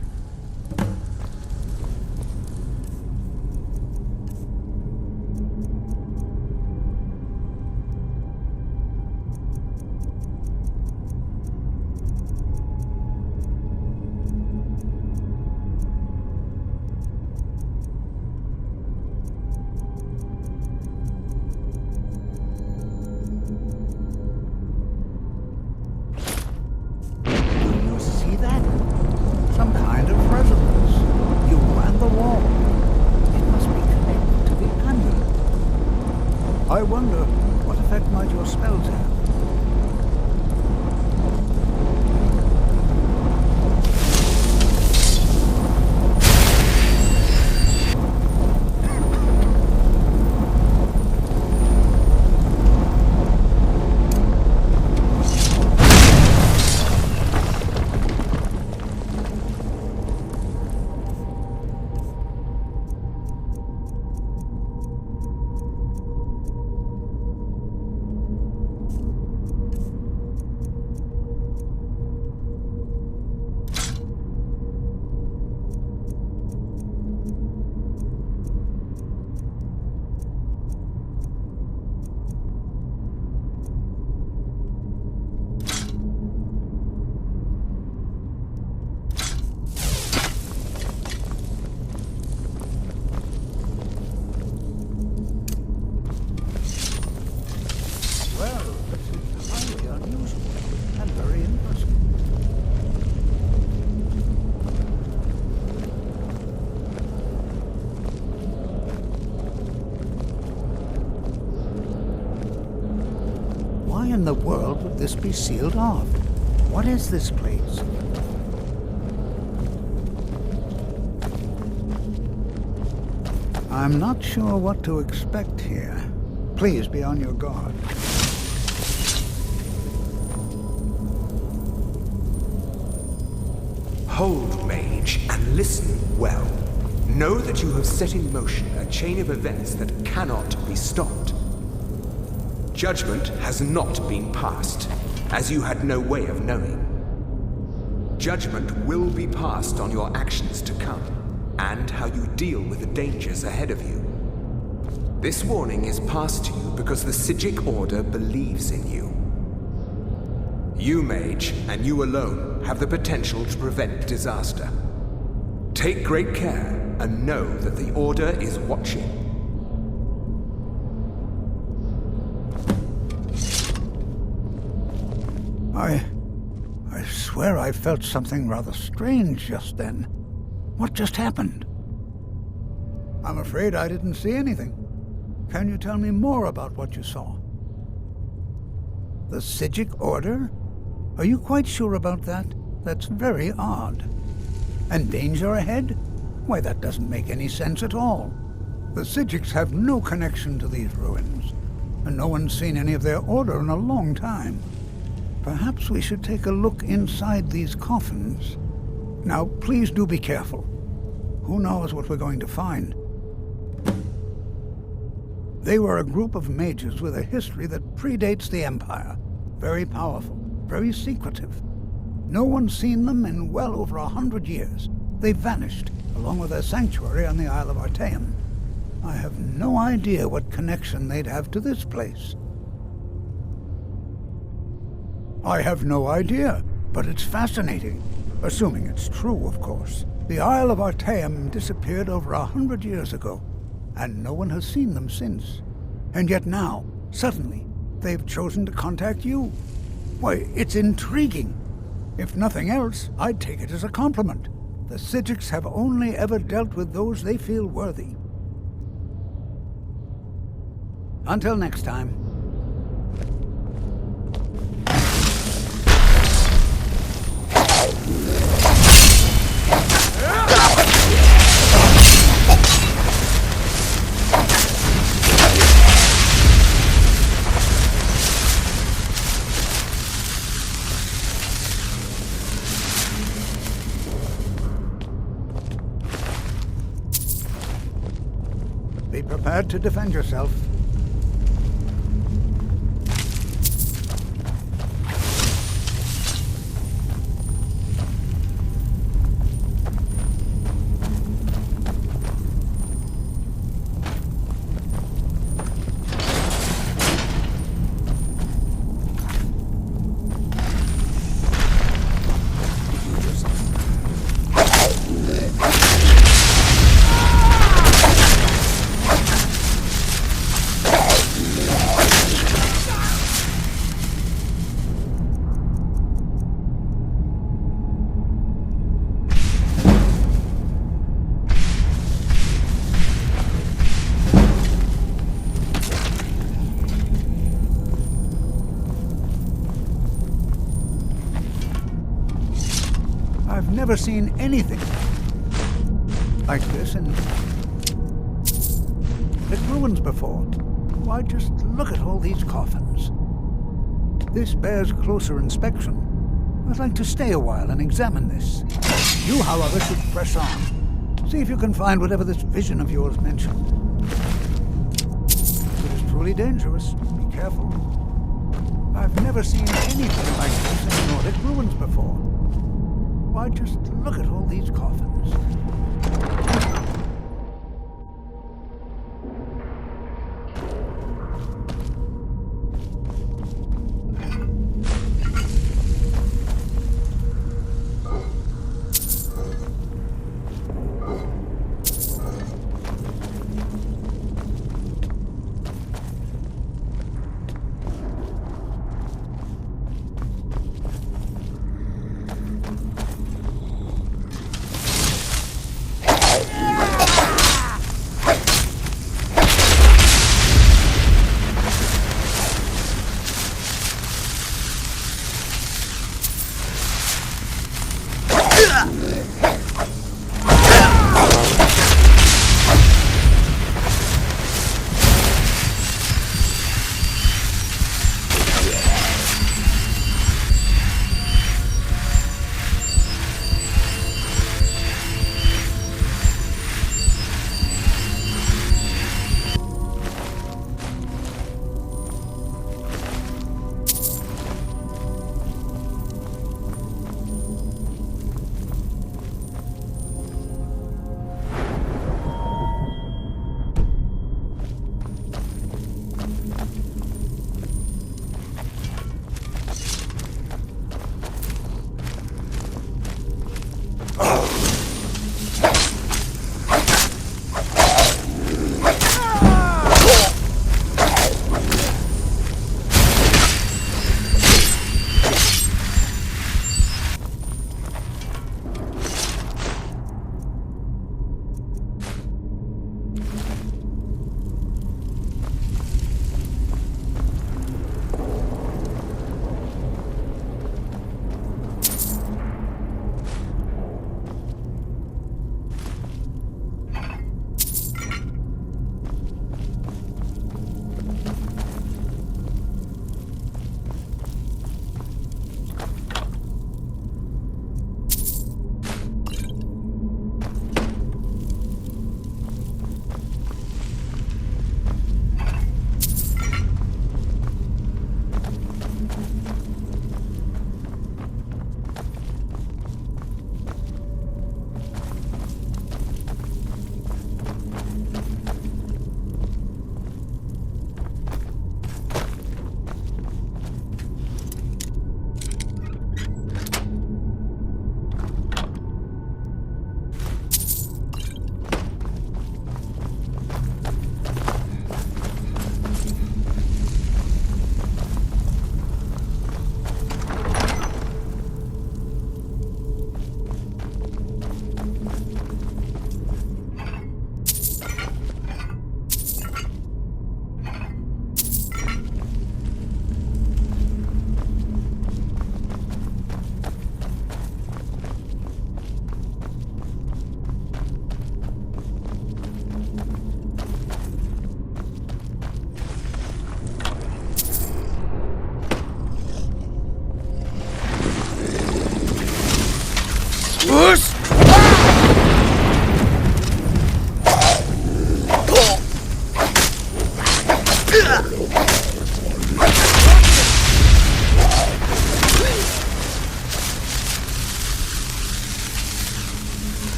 I wonder, what effect might your spells have? in the world would this be sealed off? What is this place? I'm not sure what to expect here. Please be on your guard. Hold, mage, and listen well. Know that you have set in motion a chain of events that cannot be stopped. Judgment has not been passed, as you had no way of knowing. Judgment will be passed on your actions to come, and how you deal with the dangers ahead of you. This warning is passed to you because the Psijic Order believes in you. You, mage, and you alone, have the potential to prevent disaster. Take great care, and know that the Order is watching. I swear I felt something rather strange just then. What just happened? I'm afraid I didn't see anything. Can you tell me more about what you saw? The Psijic Order? Are you quite sure about that? That's very odd. And danger ahead? Why, that doesn't make any sense at all. The Psijics have no connection to these ruins, and no one's seen any of their order in a long time. Perhaps we should take a look inside these coffins. Now, please do be careful. Who knows what we're going to find? They were a group of mages with a history that predates the Empire. Very powerful, very secretive. No one's seen them in well over 100 years. They vanished, along with their sanctuary on the Isle of Artaeum. I have no idea what connection they'd have to this place. I have no idea, but it's fascinating. Assuming it's true, of course. The Isle of Artaeum disappeared over 100 years ago, and no one has seen them since. And yet now, suddenly, they've chosen to contact you. Why, it's intriguing. If nothing else, I'd take it as a compliment. The Psijics have only ever dealt with those they feel worthy. Until next time. Be prepared to defend yourself. I've never seen anything like this in ruins before. Why, just look at all these coffins. This bears closer inspection. I'd like to stay a while and examine this. You, however, should press on. See if you can find whatever this vision of yours mentioned. It is truly dangerous. Be careful. I've never seen anything like this in Nordic ruins before. Why, just look at all these coffins.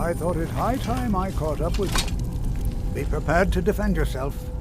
I thought it high time I caught up with you. Be prepared to defend yourself.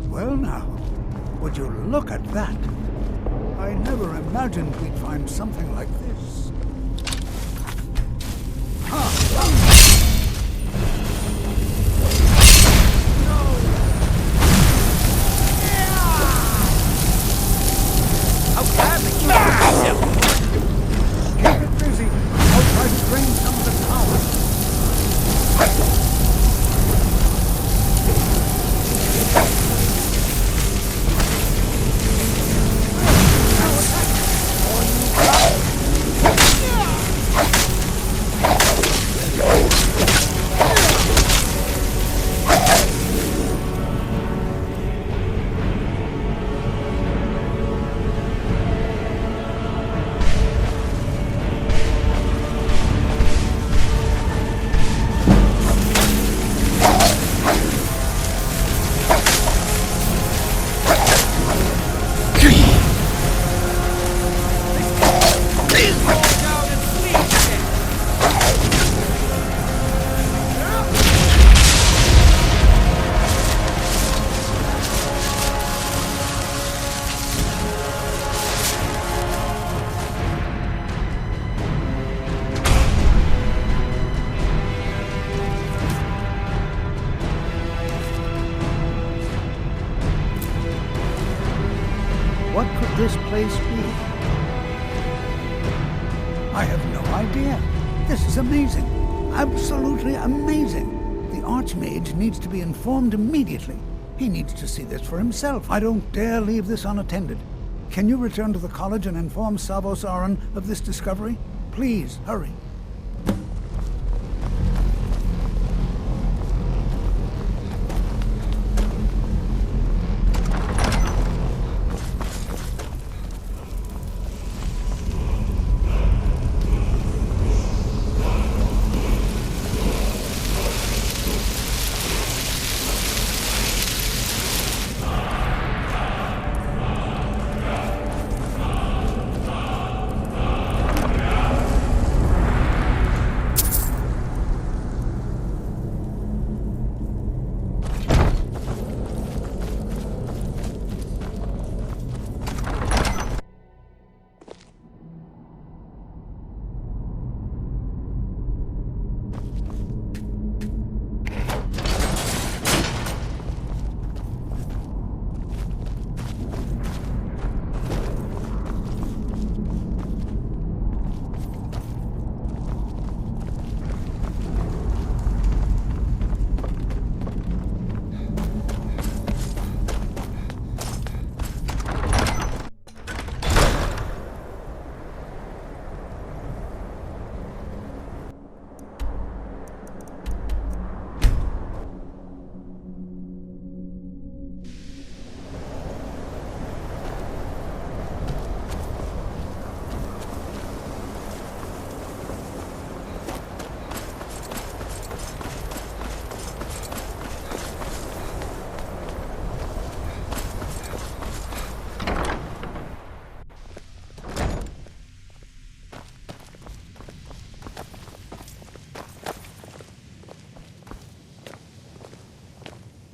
Well now, would you look at that? I never imagined we'd find something like this. Keep it busy. I'll try to drain some of the power. I have no idea. This is amazing. Absolutely amazing. The Archmage needs to be informed immediately. He needs to see this for himself. I don't dare leave this unattended. Can you return to the college and inform Savos Aran of this discovery? Please, hurry.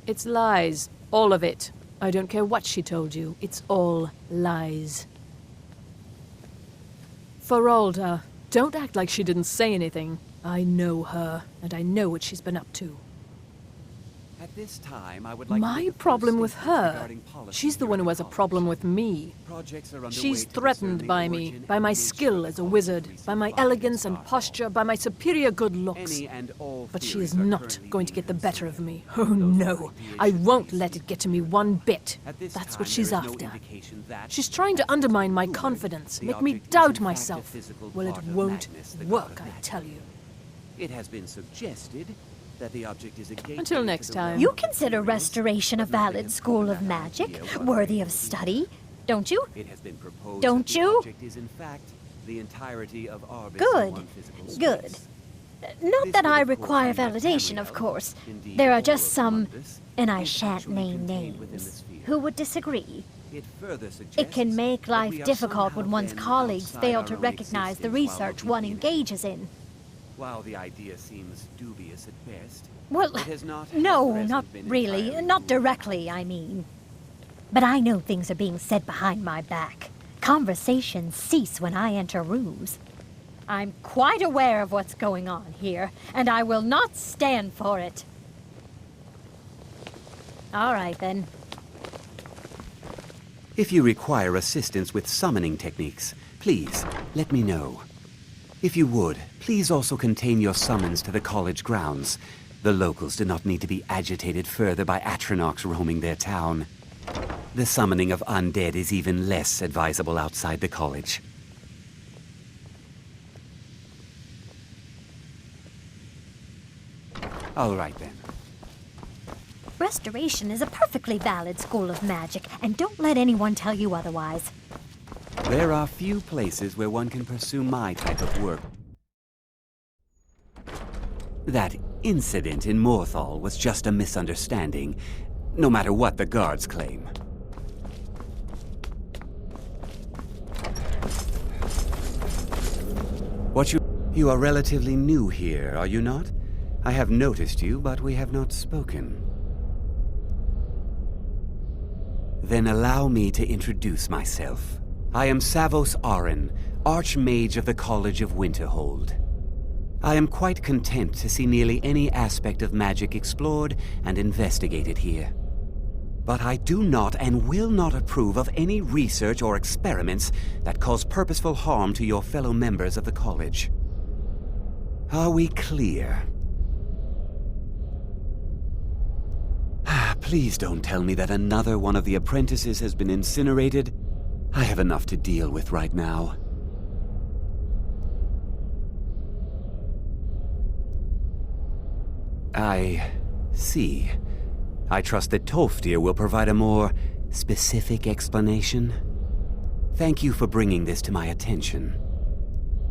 It's lies. All of it. I don't care what she told you. It's all lies. Feralda, don't act like she didn't say anything. I know her, and I know what she's been up to. At this time, I would like My problem with her? She's the one who has a problem with me. She's threatened by me, by my skill as a wizard, by my elegance and posture, by my superior good looks. But she is not going to get the better of me. Oh no, I won't let it get to me one bit. That's what she's after. She's trying to undermine my confidence, make me doubt myself. Well, it won't work, I tell you. It has been suggested that the object is a gateway. Until next time. You consider restoration a valid school of magic, worthy of study, don't you? It has been proposed Don't that the you? object is in fact the entirety of Arbis Good. one physical space. Good. Not that I require validation, of course. There are just some, and I shan't name names, who would disagree. It can make life difficult when one's colleagues fail to recognize the research one engages in. While the idea seems dubious at best, Well, it has not no, not really. Not directly, I mean. But I know things are being said behind my back. Conversations cease when I enter rooms. I'm quite aware of what's going on here, and I will not stand for it. All right, then. If you require assistance with summoning techniques, please let me know. If you would, please also contain your summons to the college grounds. The locals do not need to be agitated further by Atronachs roaming their town. The summoning of undead is even less advisable outside the college. All right then. Restoration is a perfectly valid school of magic, and don't let anyone tell you otherwise. There are few places where one can pursue my type of work. That incident in Morthal was just a misunderstanding, no matter what the guards claim. You are relatively new here, are you not? I have noticed you, but we have not spoken. Then allow me to introduce myself. I am Savos Aran, Archmage of the College of Winterhold. I am quite content to see nearly any aspect of magic explored and investigated here. But I do not and will not approve of any research or experiments that cause purposeful harm to your fellow members of the college. Are we clear? Please don't tell me that another one of the apprentices has been incinerated. I have enough to deal with right now. I see. I trust that Tolfdir will provide a more specific explanation. Thank you for bringing this to my attention.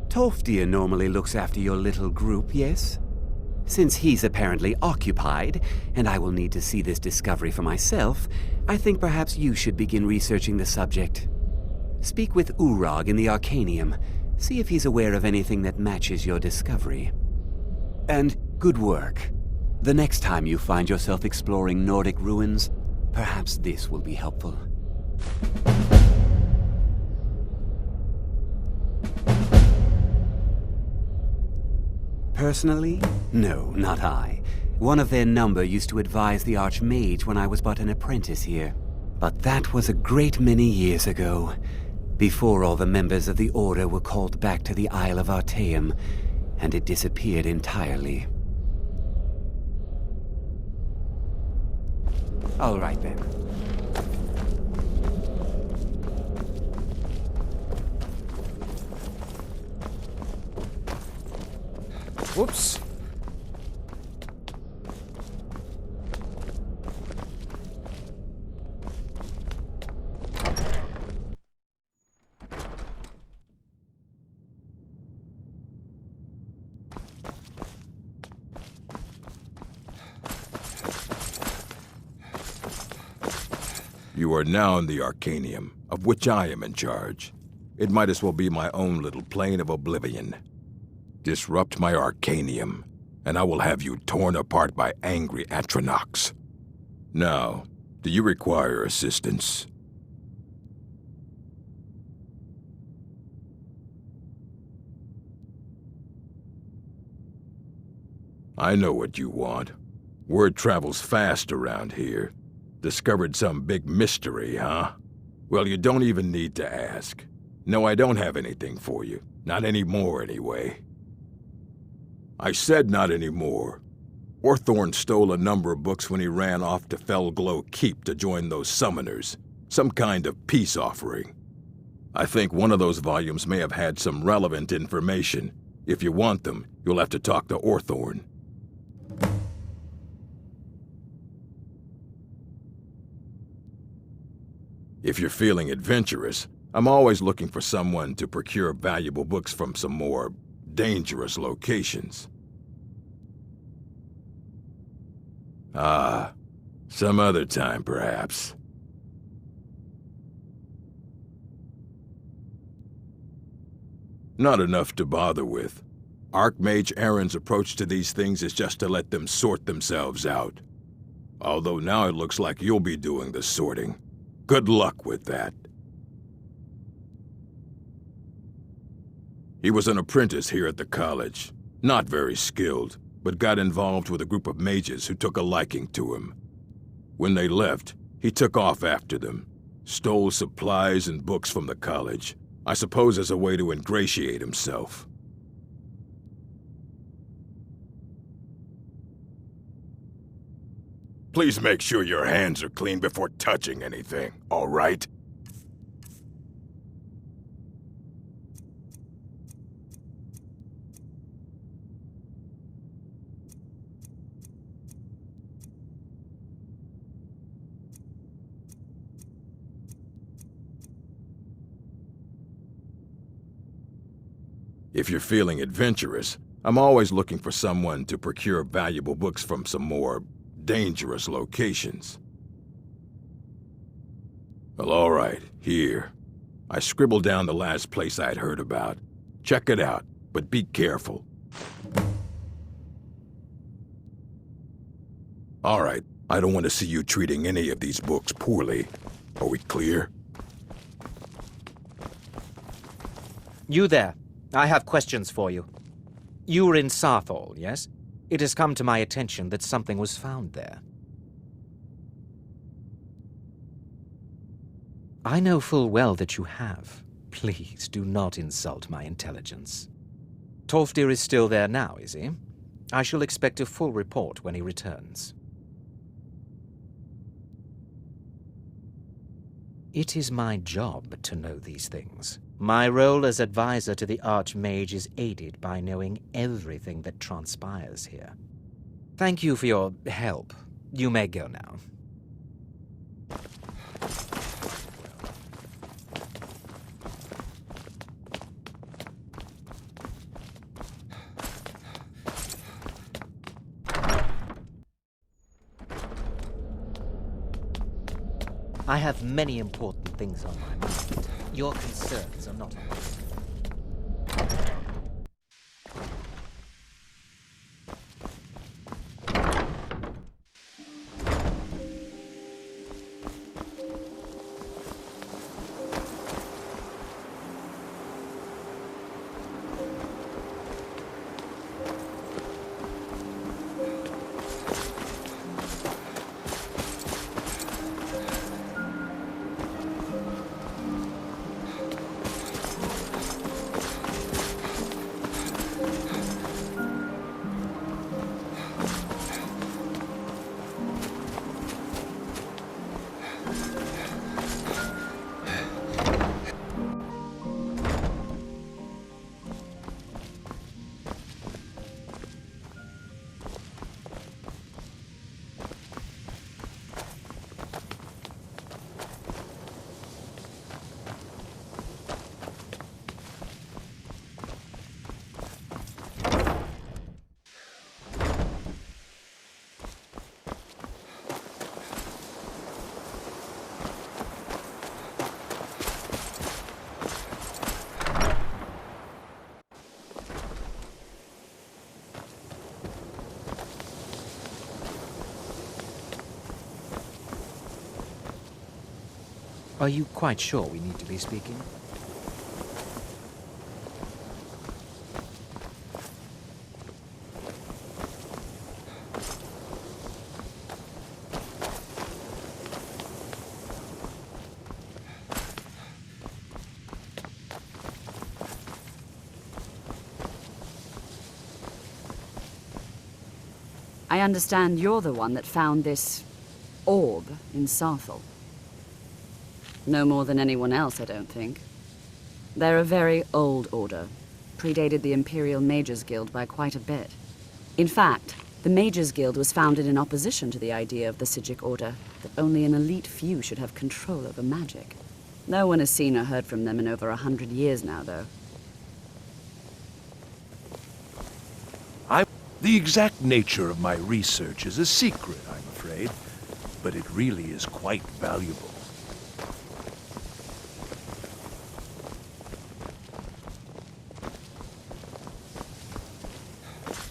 Tolfdir normally looks after your little group, yes? Since he's apparently occupied, and I will need to see this discovery for myself, I think perhaps you should begin researching the subject. Speak with Urag in the Arcanium. See if he's aware of anything that matches your discovery. And good work. The next time you find yourself exploring Nordic ruins, perhaps this will be helpful. Personally? No, not I. One of their number used to advise the Archmage when I was but an apprentice here. But that was a great many years ago, before all the members of the Order were called back to the Isle of Artaeum, and it disappeared entirely. All right then. Whoops. You are now in the Arcanium, of which I am in charge. It might as well be my own little plane of oblivion. Disrupt my Arcanium, and I will have you torn apart by angry Atronachs. Now, do you require assistance? I know what you want. Word travels fast around here. Discovered some big mystery, huh? Well, you don't even need to ask. No, I don't have anything for you. Not anymore, anyway. I said not anymore. Orthorn stole a number of books when he ran off to Felglow Keep to join those summoners. Some kind of peace offering. I think one of those volumes may have had some relevant information. If you want them, you'll have to talk to Orthorn. If you're feeling adventurous, I'm always looking for someone to procure valuable books from some more dangerous locations. Ah, some other time perhaps. Not enough to bother with. Archmage Aaron's approach to these things is just to let them sort themselves out. Although now it looks like you'll be doing the sorting. Good luck with that. He was an apprentice here at the college. Not very skilled, but got involved with a group of mages who took a liking to him. When they left, he took off after them. Stole supplies and books from the college. I suppose as a way to ingratiate himself. Please make sure your hands are clean before touching anything, all right? If you're feeling adventurous, I'm always looking for someone to procure valuable books from some more dangerous locations. Well, all right, here. I scribbled down the last place I'd heard about. Check it out, but be careful. All right, I don't want to see you treating any of these books poorly. Are we clear? You there. I have questions for you. You were in Sarthal, yes? It has come to my attention that something was found there. I know full well that you have. Please do not insult my intelligence. Tolfdir is still there now, is he? I shall expect a full report when he returns. It is my job to know these things. My role as advisor to the Archmage is aided by knowing everything that transpires here. Thank you for your help. You may go now. I have many important things on my mind. Your concerns are not on me. Are you quite sure we need to be speaking? I understand you're the one that found this orb in Sarthal. No more than anyone else, I don't think. They're a very old order, predated the Imperial Mages Guild by quite a bit. In fact, the Mages Guild was founded in opposition to the idea of the Psijic Order, that only an elite few should have control over magic. No one has seen or heard from them in over 100 years now, though. The exact nature of my research is a secret, I'm afraid, but it really is quite valuable.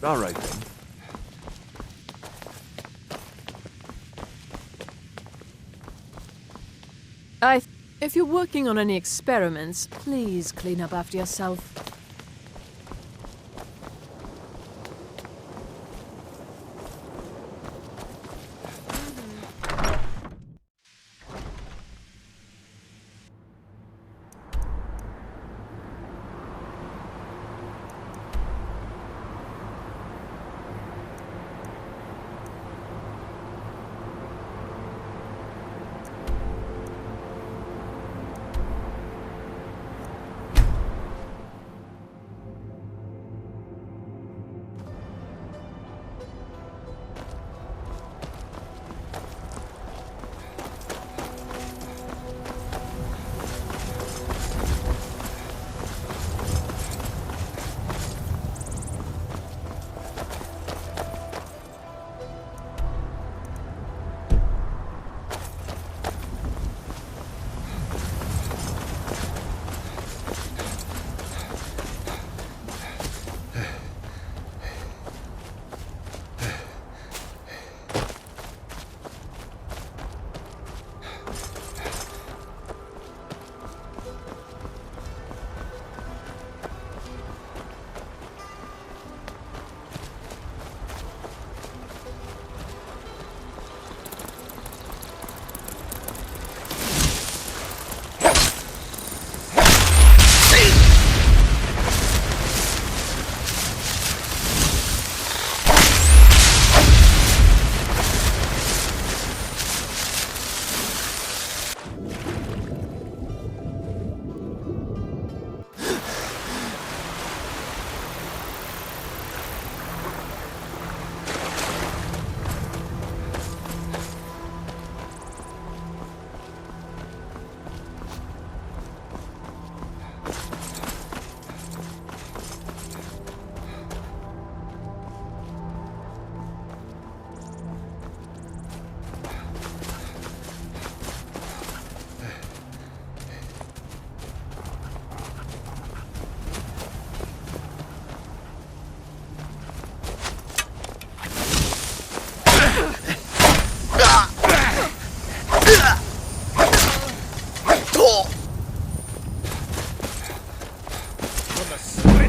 All right, then. If you're working on any experiments, please clean up after yourself.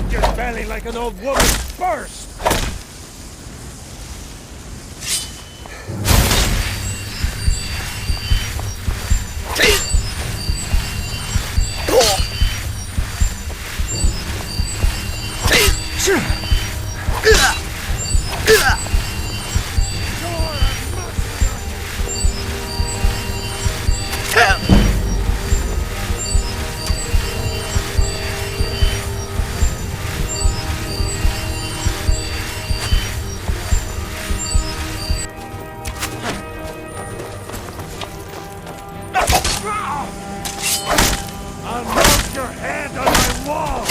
make your belly like an old woman's burst! I'll mount your hand on my wall!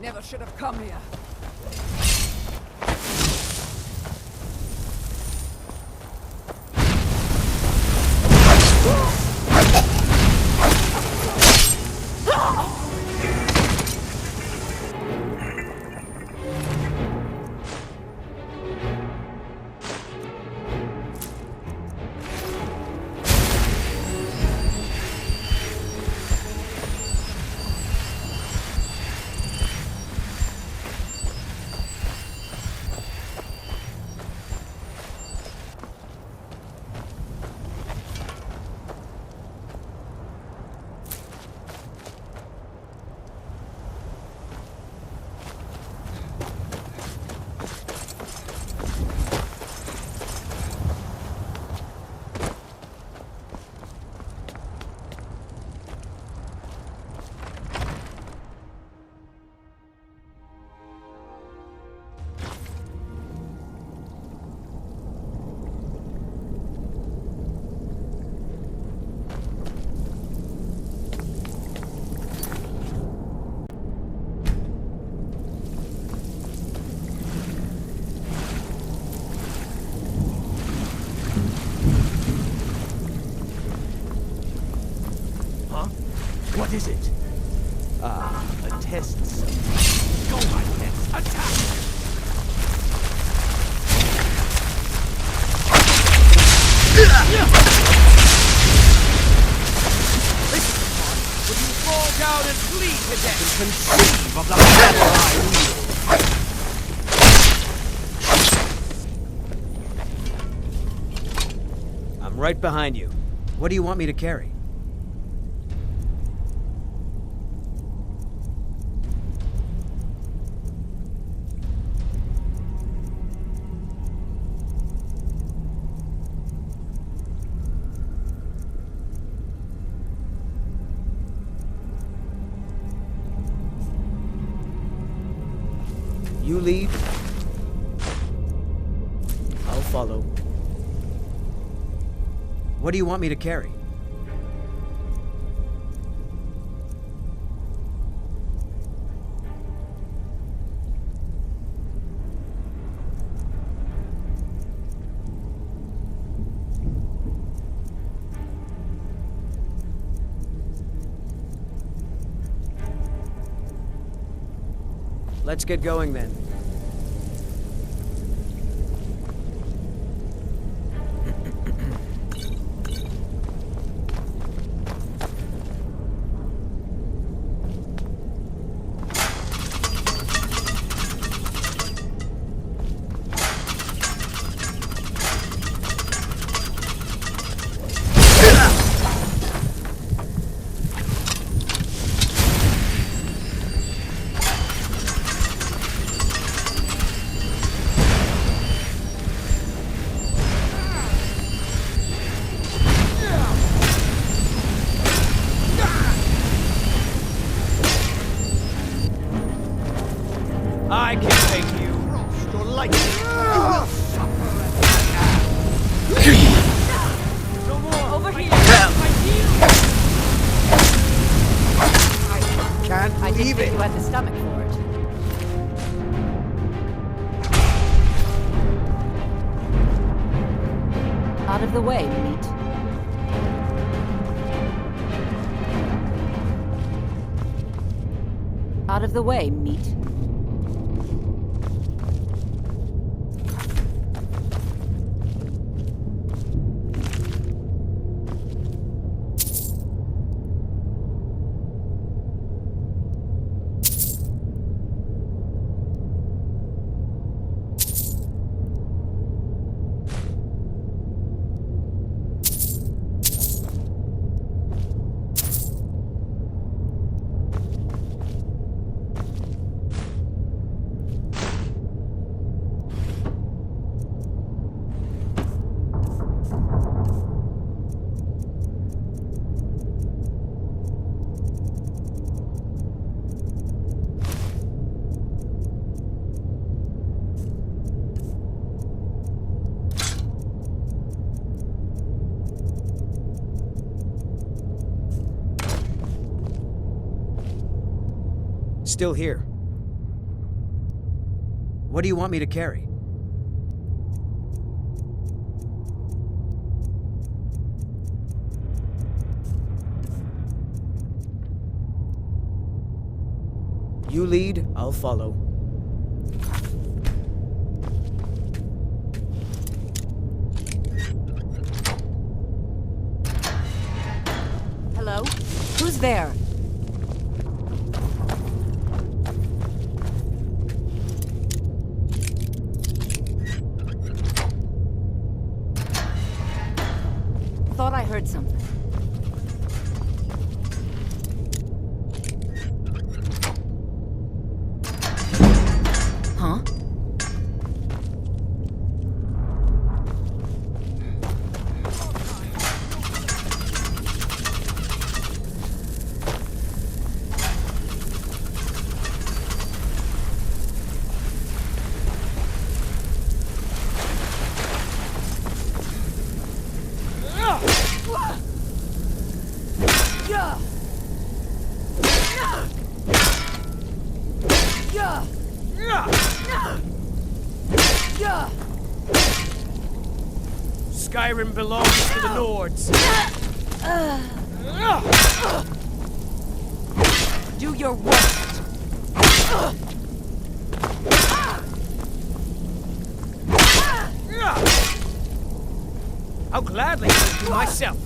Never should have come here. What is it? Ah, a test cell. Go, my pets, attack! Will you fall down and bleed to death and conceive of the power I wield? I'm right behind you. What do you want me to carry? You lead. I'll follow. What do you want me to carry? Let's get going then. I can take you. Your lightning will suffer. No more. Over here. I can't I didn't believe think it. you had the stomach for it. Out of the way, meat. Out of the way, meat. Still here. What do you want me to carry? You lead, I'll follow. Hello? Who's there? Thought I heard something. Huh? Skyrim belongs to the Nords. Do your worst. I'll gladly do it myself.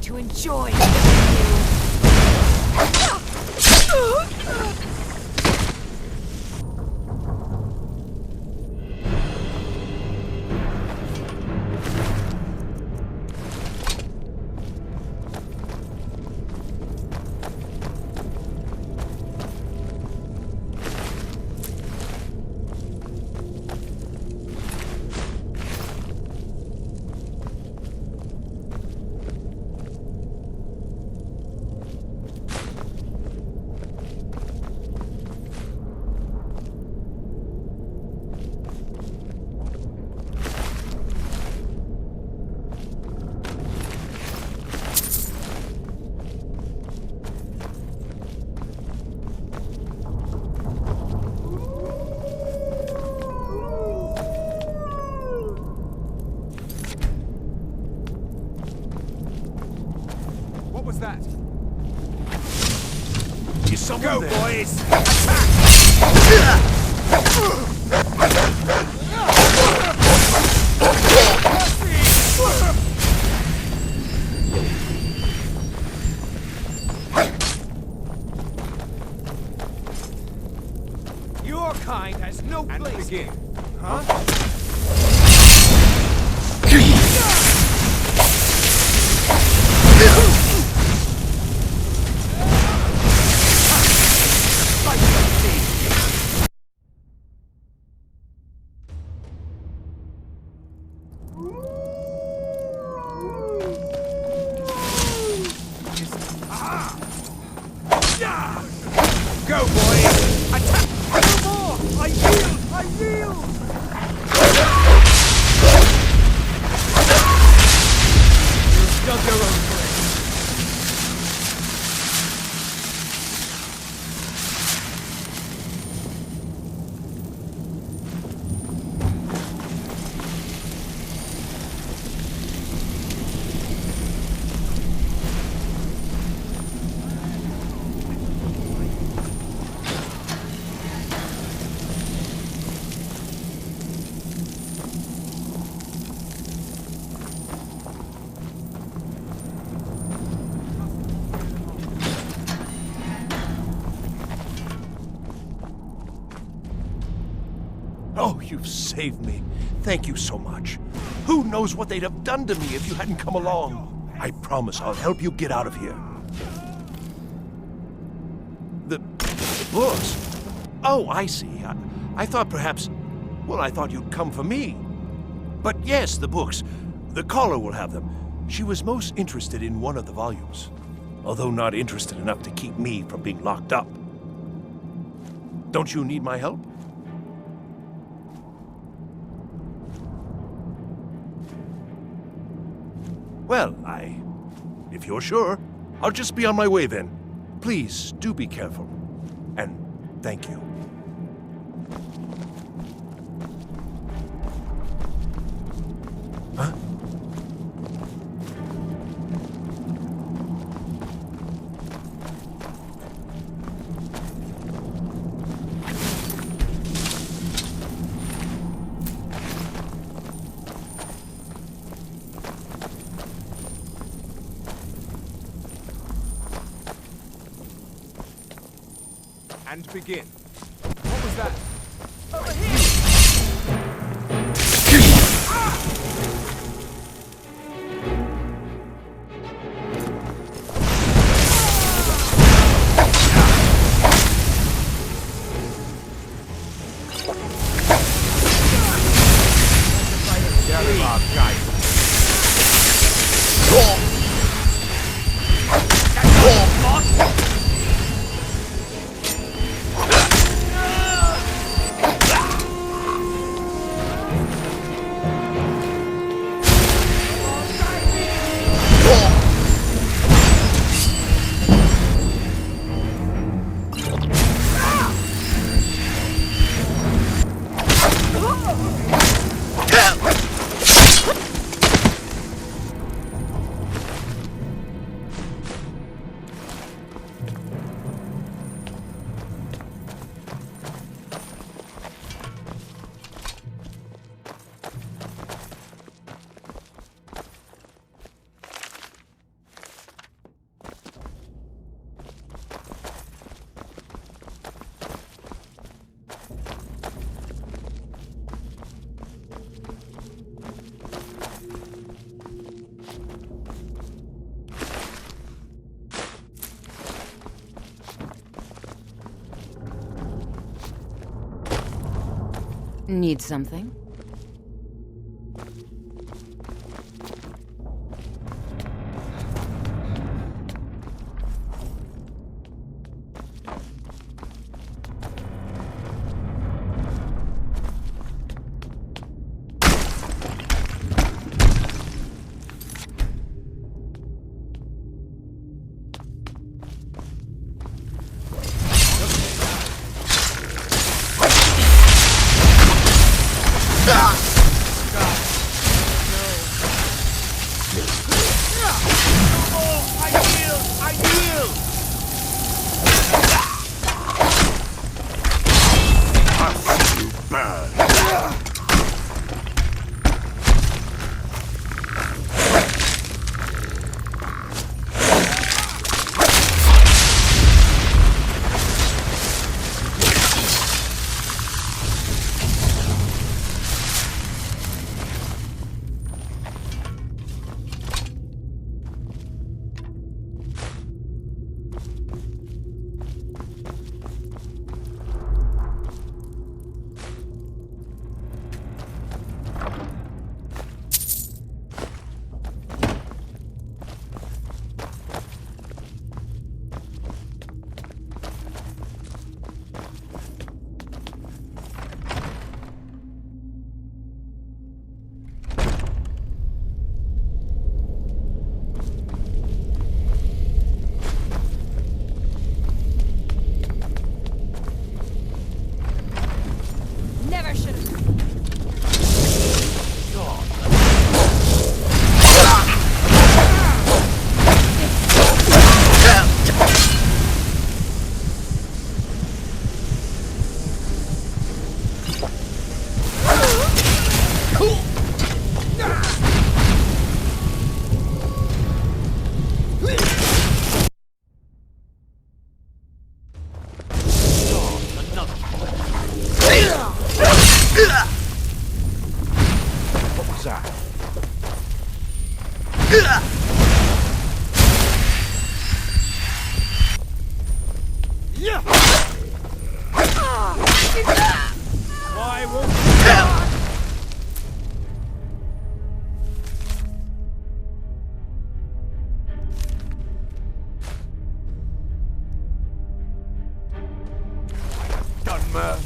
to enjoy. What was that? Is someone Go, there? boys! Your kind has no place here. Huh? Go, boys! Attack! No more! I yield! I yield! You've dug your own grave. Oh, you've saved me. Thank you so much. Who knows what they'd have done to me if you hadn't come along? I promise I'll help you get out of here. The books? Oh, I see. I thought perhaps... Well, I thought you'd come for me. But yes, the books. The caller will have them. She was most interested in one of the volumes, although not interested enough to keep me from being locked up. Don't you need my help? Well, if you're sure, I'll just be on my way then. Please, do be careful. And thank you. Huh? And begin. What was that? Over Need something? Never should have. What was that? Why won't Done, man.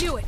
Knew it.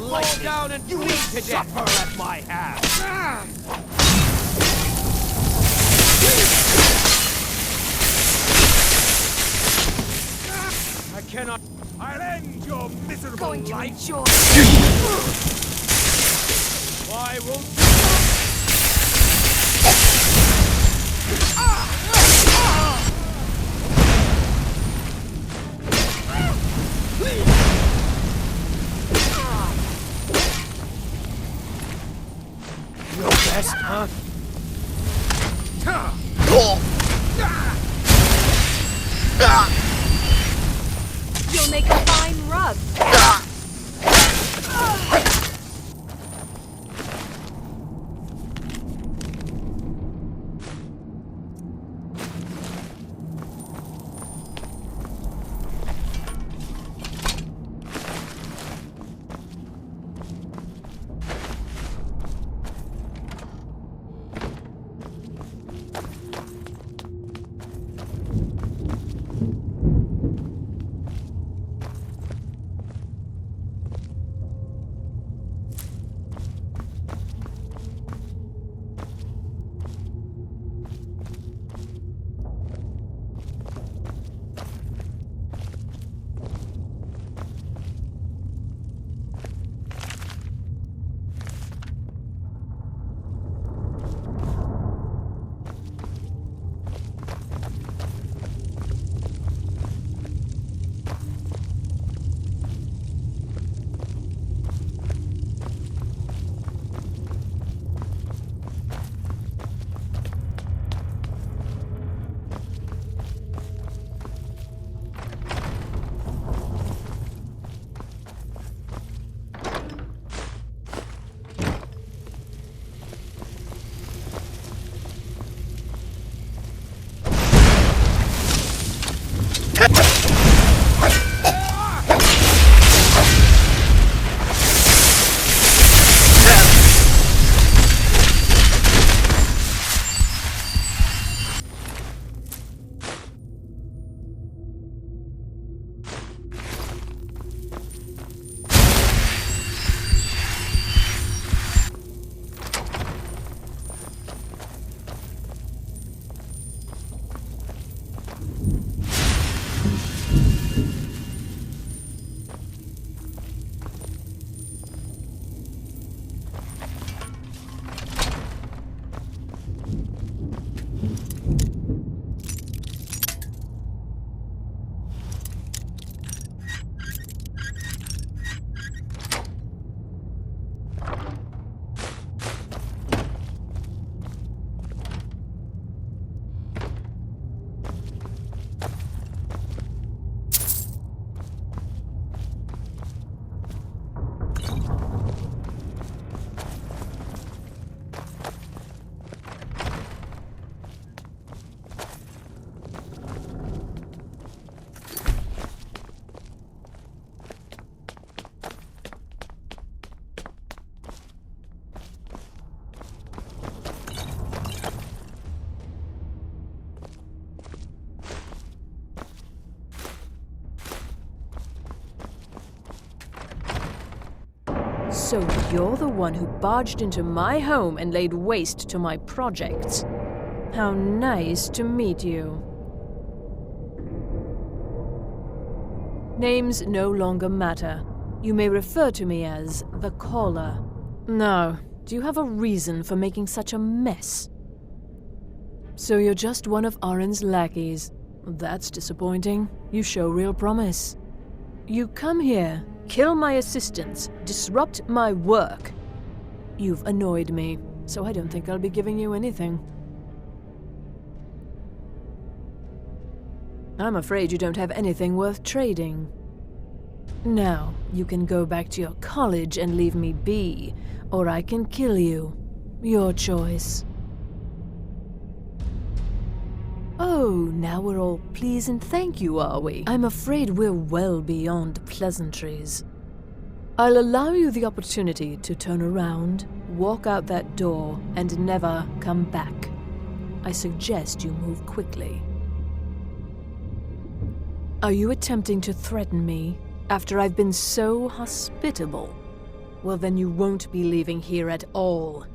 fall down and bleed to death at my hands. I cannot. I'll end your miserable life. Why won't you? Your best, huh? You'll make a fine rug. So you're the one who barged into my home and laid waste to my projects. How nice to meet you. Names no longer matter. You may refer to me as the Caller. Now, do you have a reason for making such a mess? So you're just one of Arin's lackeys. That's disappointing. You show real promise. You come here, kill my assistants, disrupt my work. You've annoyed me, so I don't think I'll be giving you anything. I'm afraid you don't have anything worth trading. Now, you can go back to your college and leave me be, or I can kill you. Your choice. Oh, now we're all please and thank you, are we? I'm afraid we're well beyond pleasantries. I'll allow you the opportunity to turn around, walk out that door, and never come back. I suggest you move quickly. Are you attempting to threaten me after I've been so hospitable? Well, then you won't be leaving here at all.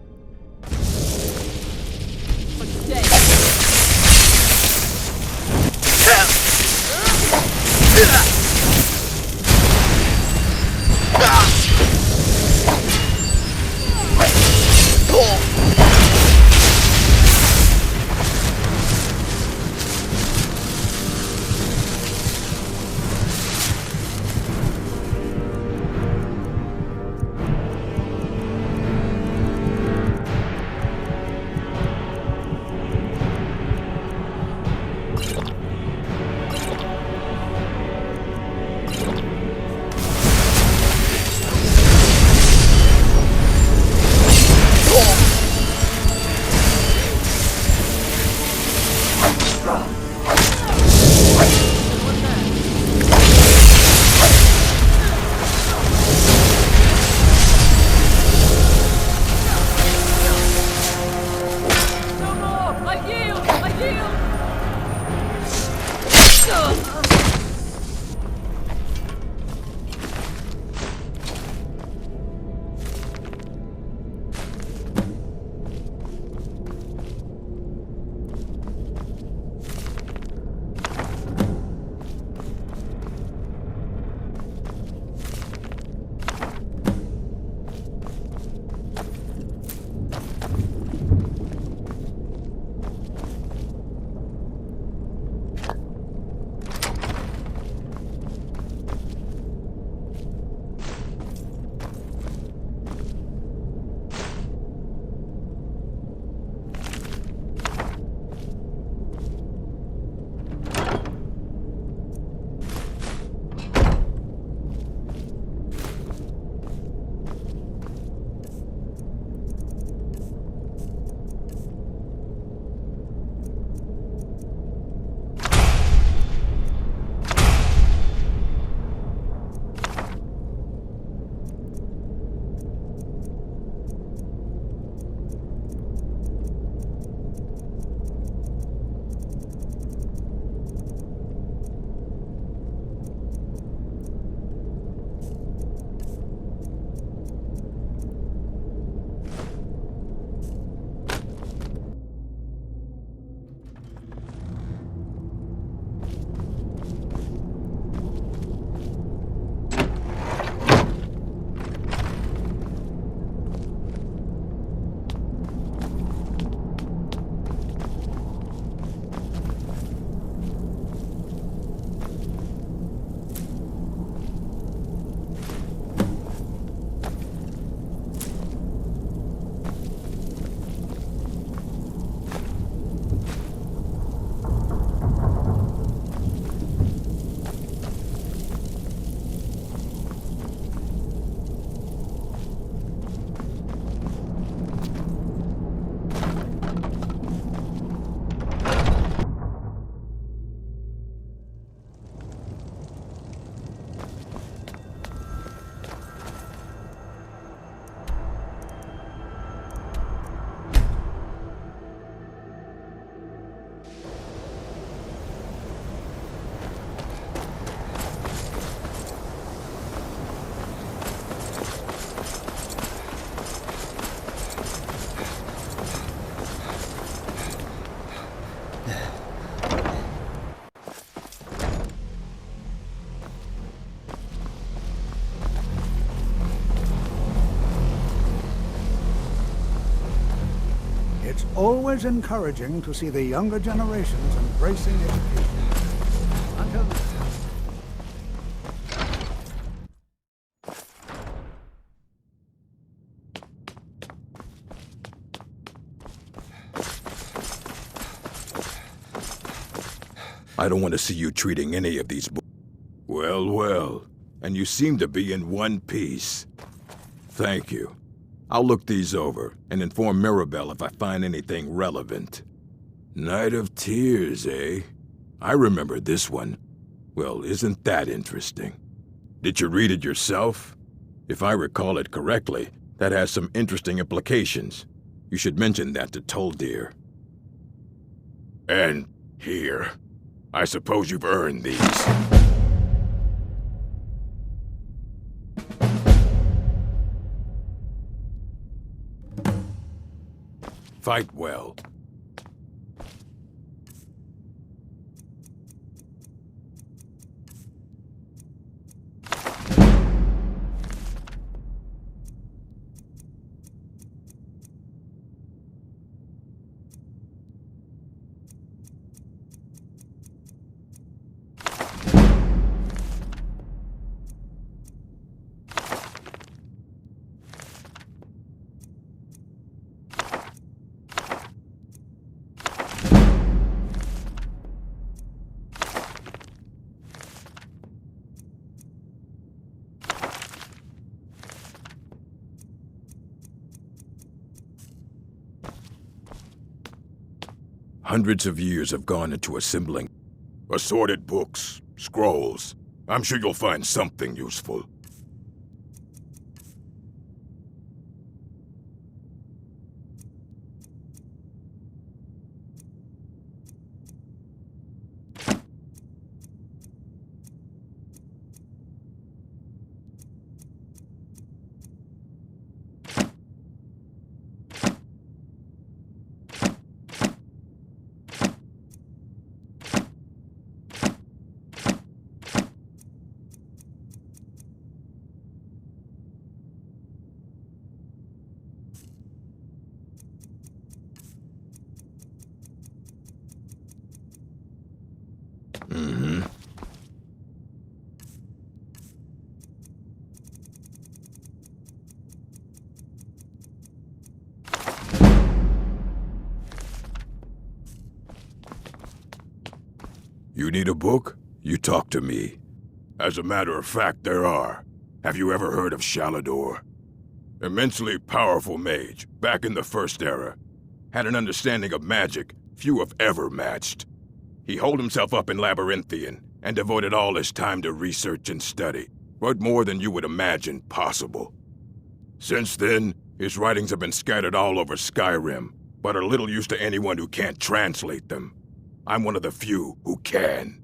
It's always encouraging to see the younger generations embracing education. Until I don't want to see you treating any of these Well, well. And you seem to be in one piece. Thank you. I'll look these over and inform Mirabelle if I find anything relevant. Night of Tears, eh? I remember this one. Well, isn't that interesting? Did you read it yourself? If I recall it correctly, that has some interesting implications. You should mention that to Toldir. And here. I suppose you've earned these. Fight well. Hundreds of years have gone into assembling assorted books, scrolls. I'm sure you'll find something useful. You need a book? You talk to me. As a matter of fact, there are. Have you ever heard of Shalador? Immensely powerful mage, back in the First Era. Had an understanding of magic few have ever matched. He holed himself up in Labyrinthian and devoted all his time to research and study, but more than you would imagine possible. Since then, his writings have been scattered all over Skyrim, but are little use to anyone who can't translate them. I'm one of the few who can.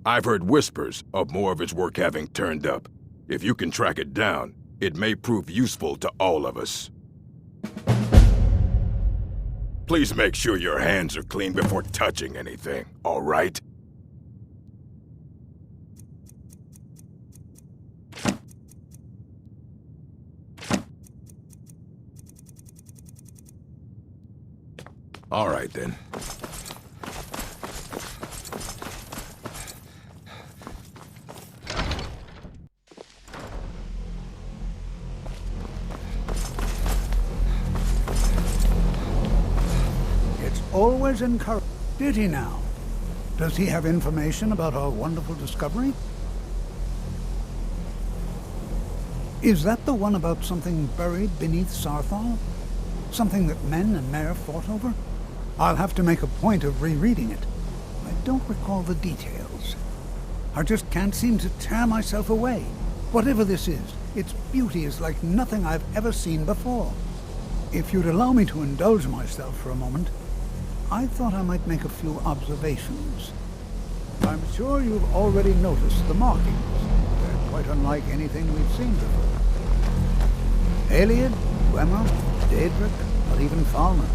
I've heard whispers of more of his work having turned up. If you can track it down, it may prove useful to all of us. Please make sure your hands are clean before touching anything, all right? All right, then. Always encouraged. Did he now? Does he have information about our wonderful discovery? Is that the one about something buried beneath Sarthal? Something that men and Mare fought over? I'll have to make a point of rereading it. I don't recall the details. I just can't seem to tear myself away. Whatever this is, its beauty is like nothing I've ever seen before. If you'd allow me to indulge myself for a moment, I thought I might make a few observations. I'm sure you've already noticed the markings. They're quite unlike anything we've seen before. Aliad, Gwemmer, Daedric, or even Falmer.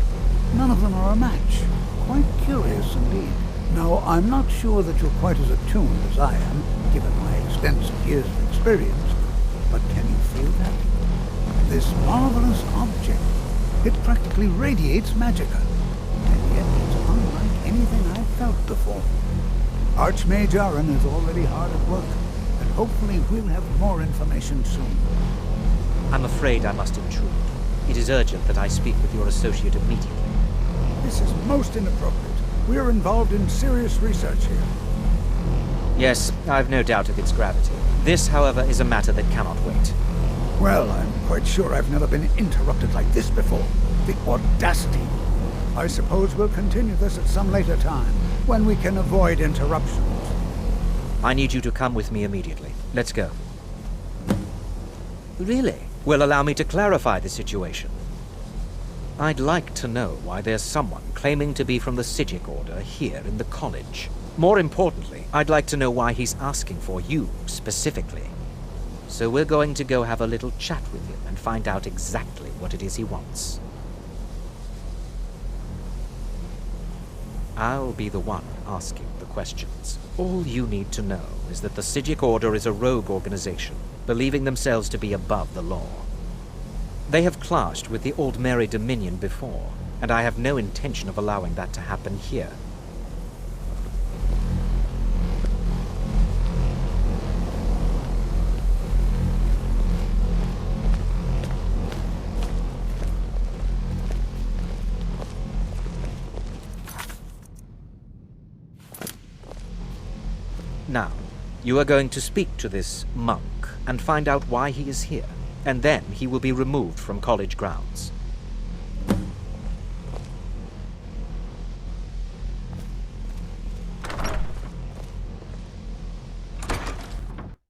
None of them are a match. Quite curious indeed. Now, I'm not sure that you're quite as attuned as I am, given my extensive years of experience, but can you feel that? This marvelous object, it practically radiates magicka. And yet it's unlike anything I've felt before. Archmage Aaron is already hard at work, and hopefully we'll have more information soon. I'm afraid I must intrude. It is urgent that I speak with your associate immediately. This is most inappropriate. We're involved in serious research here. Yes, I've no doubt of its gravity. This, however, is a matter that cannot wait. Well, I'm quite sure I've never been interrupted like this before. The audacity. I suppose we'll continue this at some later time, when we can avoid interruptions. I need you to come with me immediately. Let's go. Really? Will allow me to clarify the situation. I'd like to know why there's someone claiming to be from the Psijic Order here in the college. More importantly, I'd like to know why he's asking for you, specifically. So we're going to go have a little chat with him and find out exactly what it is he wants. I'll be the one asking the questions. All you need to know is that the Psijic Order is a rogue organization, believing themselves to be above the law. They have clashed with the Aldmeri Dominion before, and I have no intention of allowing that to happen here. Now, you are going to speak to this monk and find out why he is here, and then he will be removed from college grounds.